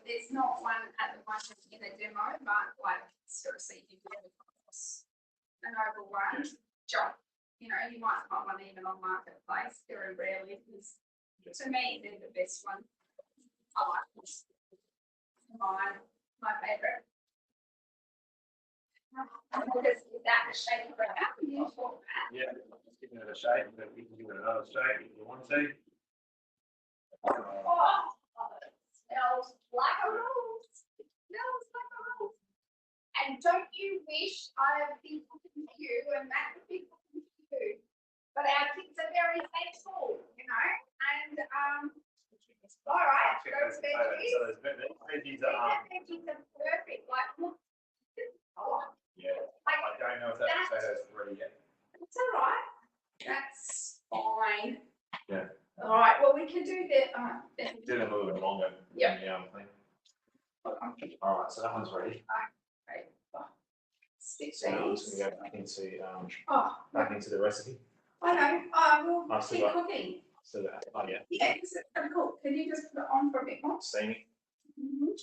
there's not one at the moment in the demo, but like seriously, you can across an oval one. You might find one even on Marketplace. Very rarely, because to me they're the best one. I like this. My favourite. Because is that the shape of it? How can you talk that? Yeah, just giving it a shape, but you can give it another shape if you want to. Oh, it smells like a rose. It smells like a rose. And don't you wish I would be cooking for you and Matt would be cooking for you? But our kids are very faithful, you know, and all right, those veggies. So those veggies are. Veggies are perfect. Like, look, Yeah. like I don't know if that potato's ready yet. it's all right. That's fine. Yeah. All right. Well, we can do the. Do them a little bit longer. Yeah. Thing. All right. So that one's ready. Okay. Stick So now I'm these. just going to go back into the recipe. I know. We'll keep cooking. So that. Oh yeah. Yeah, because it's kind of cool. Can you just put it on for a bit more? Steaming. Mm-hmm.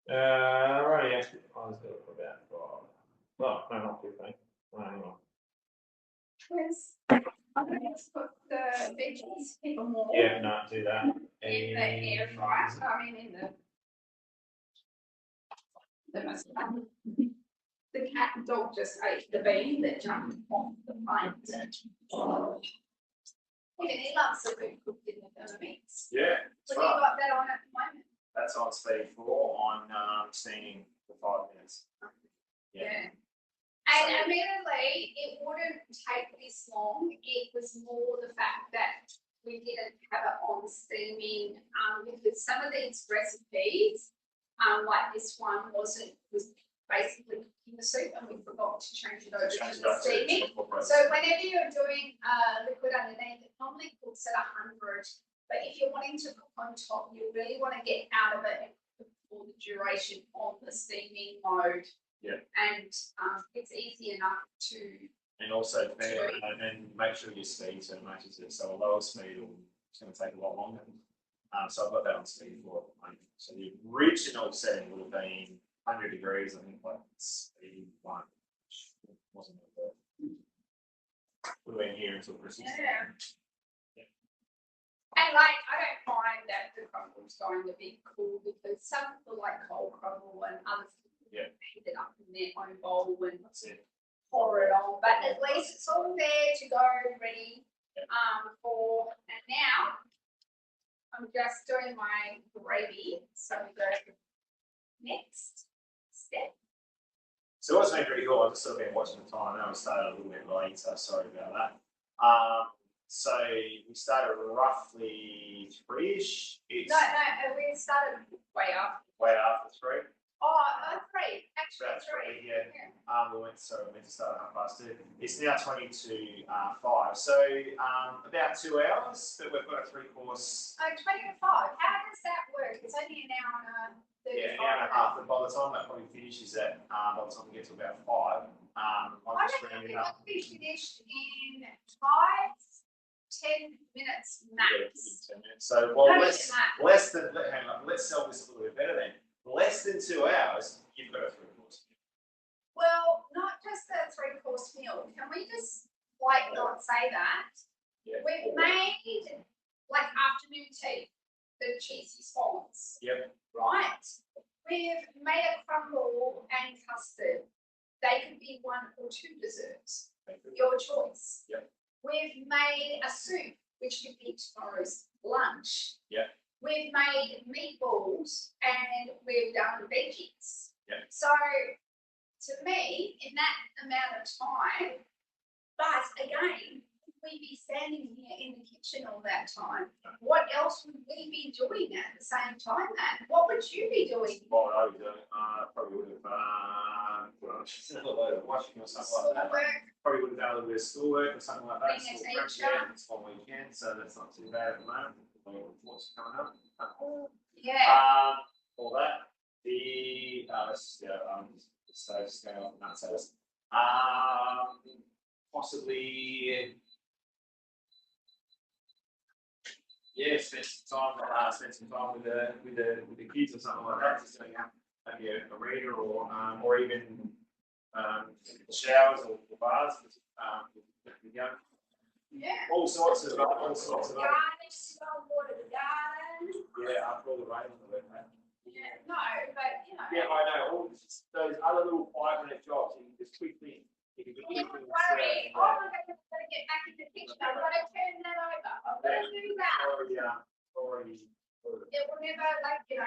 Right. Yeah. I was going to put about 5. Oh no, not 15. Oh, hang on. Where's? I'm going to put the veggies even more. Yeah. No, do that. In the air fryer. I mean, in the cat and dog just ate the bean that jumped off the plate. Even he loves the food cooked in the Thermomix. Yeah. What have you got that on at the moment? That's on speed 4 on steaming for 5 minutes. Yeah. And admittedly, it wouldn't take this long. It was more the fact that we didn't have it on steaming because some of these recipes, like this one, was basically cooking the soup and we forgot to change it over to the steaming. So whenever you're doing liquid underneath, it normally cooks at 100. But if you're wanting to cook on top, you really want to get out of it for the duration on the steaming mode. Yeah. And it's easy enough to. And also, and make sure your speed so matches it. So a lower speed it's going to take a lot longer. So I've got that on speed 4 at the moment. So the original setting would have been 100 degrees, I think, like speed 1, which wasn't good. Would have been here until Christmas. Yeah. And like, I don't mind that the crumble's going to be cool because some people like cold crumble and others heat it up in their own bowl and pour it on. But at least it's all there to go ready for. And now I'm just doing my gravy. So we go to the next step. So what's been pretty cool, I've just sort of been watching the time. I know we started a little bit late, so sorry about that. So we started roughly 3-ish. No, we started way after. Way after 3. Oh, 3. Actually, about 3, yeah. We meant to start at 2:30. It's now 20 to 5. So about 2 hours, but we've got a 3-course. 20 to 5. How does that work? It's only an hour and a 35. Yeah, an hour and a half. And by the time that probably finishes by the time we get to about 5, I reckon we must be finished in 5-10 minutes max. Yeah, 10 minutes. So less than. Hang on, let's sell this a little bit better then. Less than 2 hours, you've got a 3-course meal. Well, not just a 3-course meal. Can we just not say that? Yeah. We've made like afternoon tea, the cheesy scones. Yep. Right. We've made a crumble and custard. They could be 1 or 2 desserts. Your choice. Yep. We've made a soup, which could be tomorrow's lunch. Yep. We've made meatballs and we've done veggies. Yep. So, to me, in that amount of time, but again, we'd be standing here in the kitchen all that time. What else would we be doing at the same time, Matt? What would you be doing? What would I be doing? Probably would have washing or something like that. Probably would have done a little bit of schoolwork or something like that. It's one weekend, so that's not too bad at the moment. What's coming up? Yeah. All that. Let's just go. Just going off the nuts. Possibly. Spend some time with the kids or something like that. Just doing maybe a reader or even showers or baths. Yeah. All sorts of. Garden, water the garden. Yeah, after all the rain on the wet. Yeah, no, but you know. Yeah, I know. All those other little 5-minute jobs. You just quickly. Yeah, worry. Oh my God, I've got to get back in the kitchen. I've got to turn that over. I've got to do that. Already. It will never, like, you know,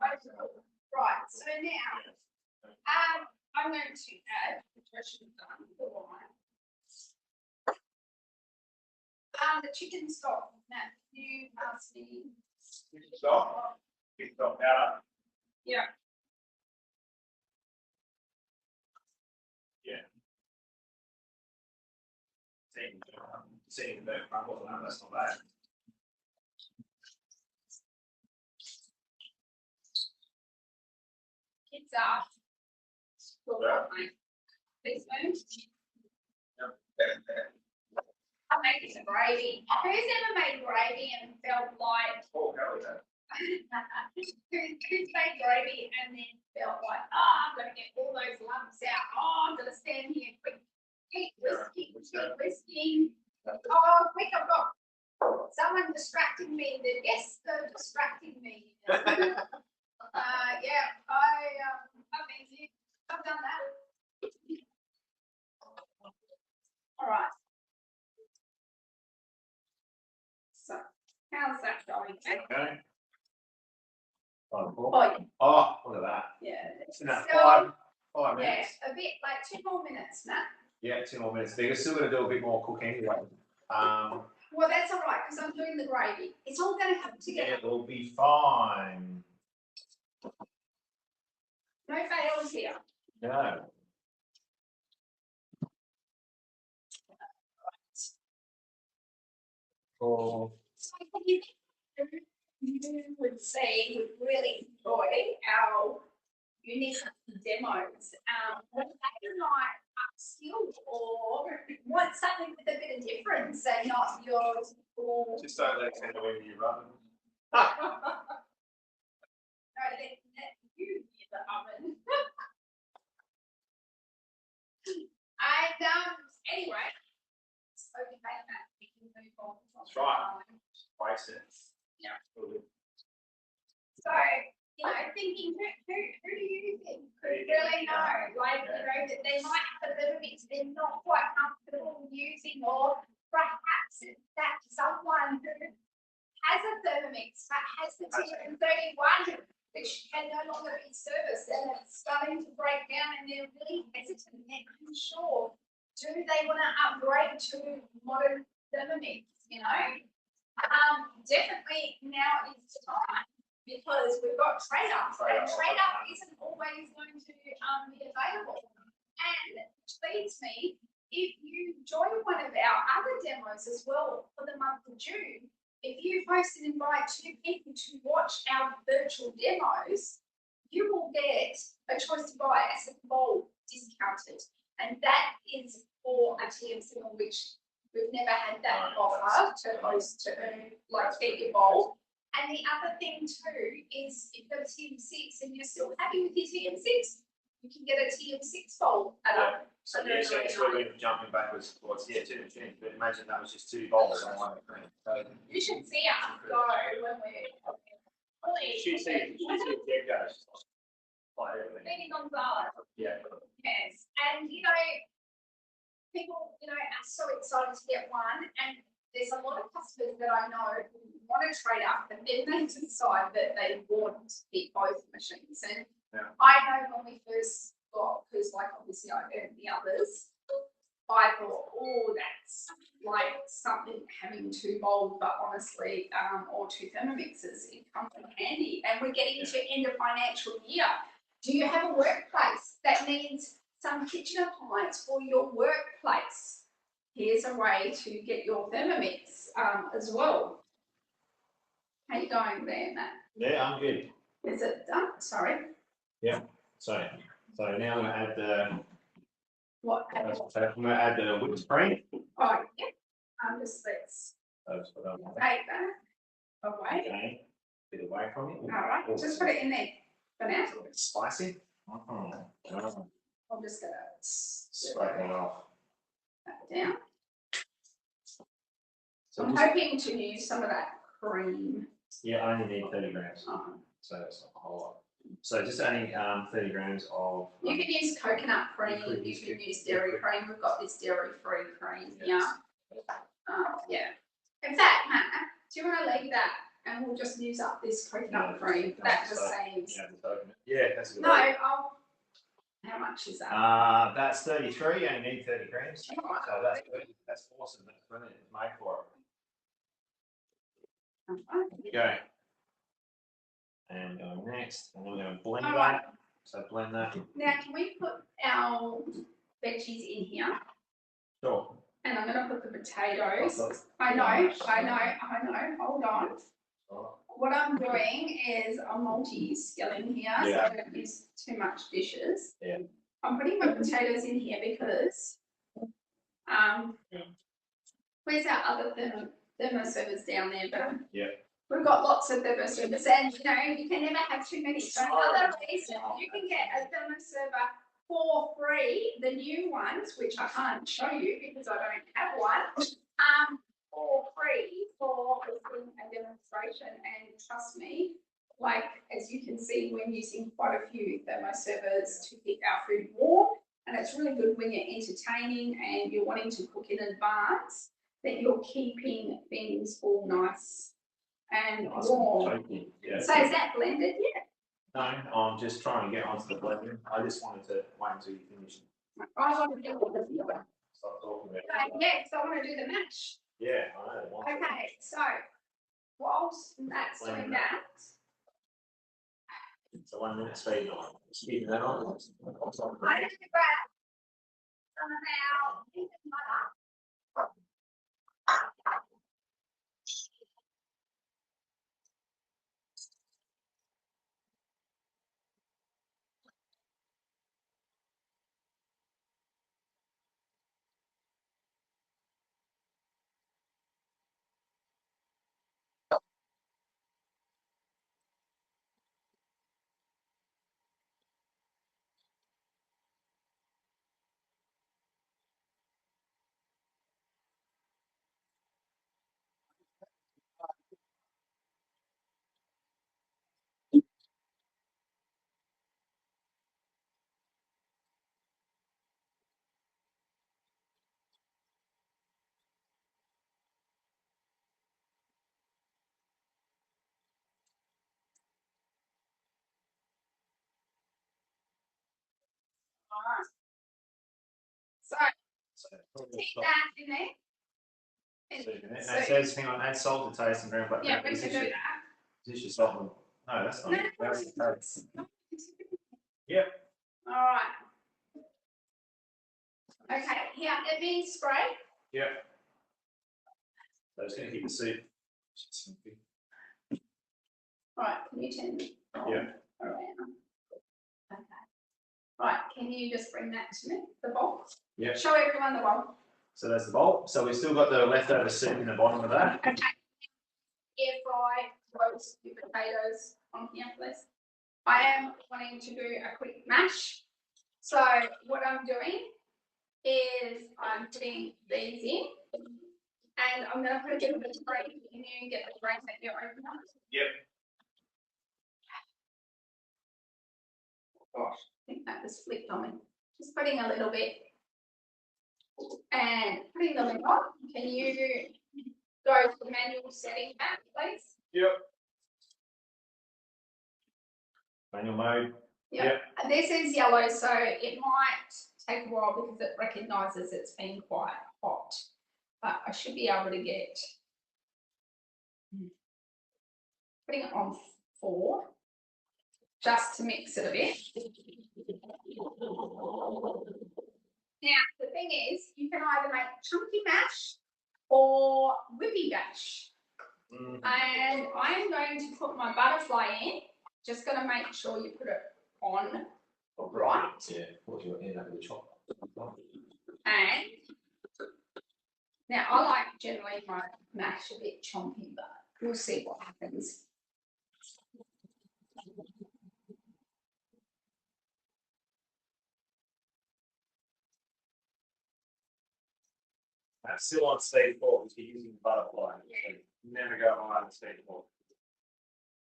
right, so now, I'm going to add, which I should have done before, the chicken stock. Matt, you asked me. Chicken stock powder. Yeah. Yeah. Seeing the crumble, that's not bad. It's teaspoons. I'm making some gravy. Who's ever made gravy and felt like who's made gravy and then felt like, I'm gonna get all those lumps out. I'm gonna stand here quick, keep whisking. Quick, I've got someone distracting me. The guests are distracting me. I've done that. All right. So, how's that going? Okay. Oh, Look at that. yeah. It's in that So, 5 minutes. Yeah, a bit like 2 more minutes, Matt. Yeah, 2 more minutes. They're still going to do a bit more cooking anyway. Well, that's all right because I'm doing the gravy. It's all going to come together. It will be fine. No fails here. No. Oh. So, you would say would really enjoy our unique demos. Would they like upskill or want something with a bit of difference and not your typical? Just don't let it get away with you, run. No, let you be the oven. And anyway, okay, Matt, we can move on. That's right. Spice it. Yeah. So, you know, thinking who do you think could really know? Like, you know, that they might have a Thermomix they're not quite comfortable using, or perhaps that someone who has a Thermomix but has the TM31 which can no longer be serviced and it's starting to break down and they're really hesitant, they're unsure. Do they want to upgrade to modern Thermomix, you know? Definitely now is the time because we've got trade up and trade up isn't always going to be available. And which leads me, if you join one of our other demos as well for the month of June, if you host and invite 2 people to watch our virtual demos, you will get a choice to buy a second bowl discounted. And that is for a TM7, which we've never had that offer to host to earn, like, get your bowl. And the other thing too is if you've got a TM6 and you're still happy with your TM6, you can get a TM6 bowl at a. So yeah, so we're jumping backwards towards 2 machines, but imagine that was just 2 bowls on one screen. So you should see us go when we're. She sees it goes. Like everything. Maybe Gonzalez. Yeah. Yes, and you know, people, you know, are so excited to get one, and there's a lot of customers that I know who want to trade up, but then they decide that they want to get both machines. And I know when we first got, because like obviously I earned the others, I thought, oh, that's like something having 2 bowls, but honestly, or 2 Thermomixes, it comes in handy. And we're getting to end of financial year. Do you have a workplace that needs some kitchen appliance for your workplace? Here's a way to get your Thermomix as well. How you going there, Matt? Yeah, I'm good. Is it done? Sorry. Yeah. So now I'm going to add the. What? I'm going to add the whipped cream. Oh, yeah. Just let's take that away. Okay. Bit away from it. All right. Just put it in there for now. It's a bit spicy. I'm just going to scrape that off. That down. So I'm hoping to use some of that cream. Yeah, I only need 30 grams. Uh-huh. So that's not a whole lot. So just adding 30 grams of. You can use coconut cream. You can use dairy cream. We've got this dairy-free cream here. Yeah. In fact, Matt, do you want to leave that and we'll just use up this coconut cream? That just seems. Yeah, that's a good No, idea. how much is that? That's 33 and you need 30 grams. So that's good. That's awesome. That's brilliant. It's made for it. Okay. And going next, and then we're going to blend that. So blend that. Now, can we put our veggies in here? Sure. And I'm going to put the potatoes. I know. Hold on. What I'm doing is I'm multi-skilling here, so I don't use too much dishes. Yeah. I'm putting my potatoes in here because where's our other thermoservers down there? But we've got lots of thermoservers, and you can never have too many. So another reason you can get a thermoserver for free, the new ones, which I can't show you because I don't have one, for free for a demonstration. And trust me, like as you can see, we're using quite a few thermoservers to keep our food warm, and it's really good when you're entertaining and you're wanting to cook in advance, that you're keeping things all nice and warm. Yeah. So is that blended yet? No, I'm just trying to get onto the blender. I just wanted to wait until you finish. I want to do Stop talking about it. yeah, because I want to do the mash. Yeah, I know. Okay, so whilst Matt's doing that. So 1 minute speed. Keeping that on. I'm going to grab some of our peanut butter. So take that in there. And it says, hang on, add salt to taste and ground black Yeah, pepper. we can do that. Is this your salt? No, that's not. That's the taste. Yep. All right. Okay, here, it means spray. Yep. So it's going to keep the soup. Right, can you turn it around? Okay. Right, can you just bring that to me, the bowl? Yeah. Show everyone the bowl. So that's the bowl. So we've still got the leftover soup in the bottom of that. Okay. Air fry, roast your potatoes on here, please. I am wanting to do a quick mash. So what I'm doing is I'm putting these in, and I'm going to put a bit of the grain. Can you get the grain that you're open up? Yep. Gosh, I think that was flipped on me. Just putting a little bit and putting the lid on. Can you go to the manual setting back, please? Yep. Manual mode. Yep. This is yellow, so it might take a while because it recognises it's been quite hot. But I should be able to get, putting it on 4, just to mix it a bit. Now, the thing is, you can either make chunky mash or whippy mash. And I'm going to put my butterfly in, just going to make sure you put it on right. Yeah, what do you end up with the chocolate? And now I like generally my mash a bit chompy, but we'll see what happens. Still on speed 4 because you're using the butterfly. So never go higher than speed 4.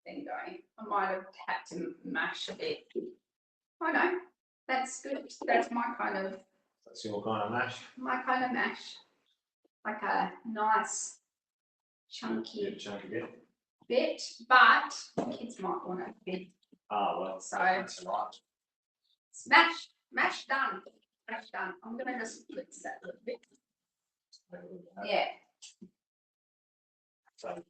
thing going. I might have had to mash a bit. Oh no, that's good. That's my kind of mash. My kind of mash. Like a nice chunky bit, but kids might want a bit. Ah, well, so that's right. Mash done. Mash done. I'm gonna just mix that a little bit. Yeah. So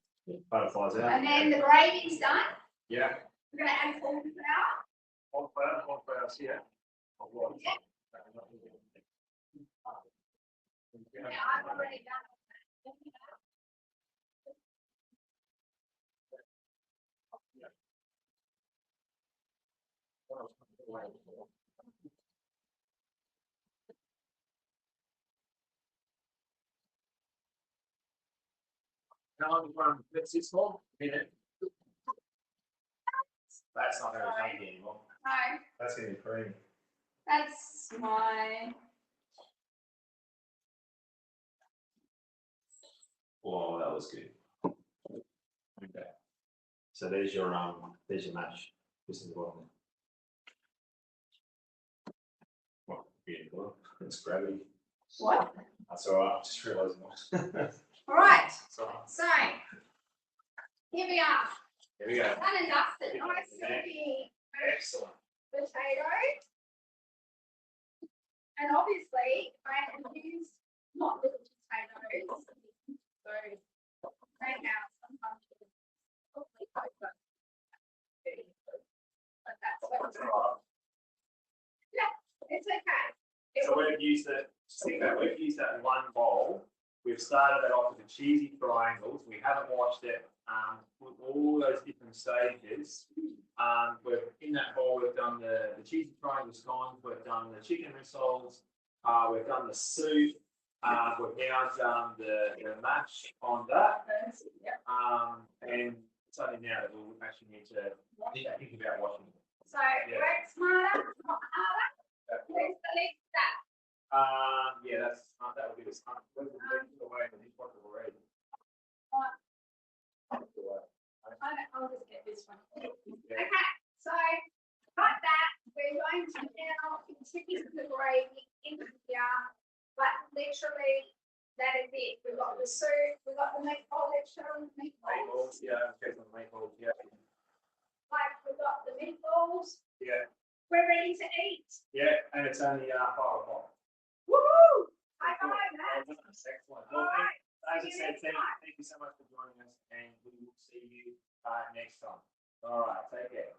butterflies out. And then the gravy's done. Yeah. We're gonna add corn flour. Corn flour's here. Yeah. Yeah, I've already done it. How long do you mix this for? A minute. That's not very chunky anymore. No. That's going to be creamy. That's my. Whoa, that was good. Okay. So there's your mash. This is the bottom. Well, beautiful. It's gravity. What? That's all right. I just realised more. All right. So here we are. here we go. Done and dusted. Nice silky Excellent. potato. And obviously, I have used not little potatoes. So right now, sometimes probably over. But that's what it's Right. Yeah, it's okay. So we've used that. See that we've used that one bowl. We've started that off with the cheesy triangles. We haven't washed it with all those different stages. We've in that bowl we've done the cheesy triangle scones. We've done the chicken rissoles. We've done the soup. We've now done the mash on that. And it's only now that we'll actually need to think about washing it. So work smarter, not harder. Where's the next step? Yeah, that would be the start. We'll the way the dishwasher already. I'll just get this one. Okay, so like that, we're going to now continue the gravy into here, but literally that is it. We've got the soup, we've got the meatball, let's show them the meatballs. Yeah, okay, some meatballs, yeah. Like we've got the meatballs. Yeah. We're ready to eat. Yeah, and it's only 5 o'clock. Woohoo! High five, Matt. Excellent. All right. As I said, thank you so much for joining us, and we will see you next time. All right, take care.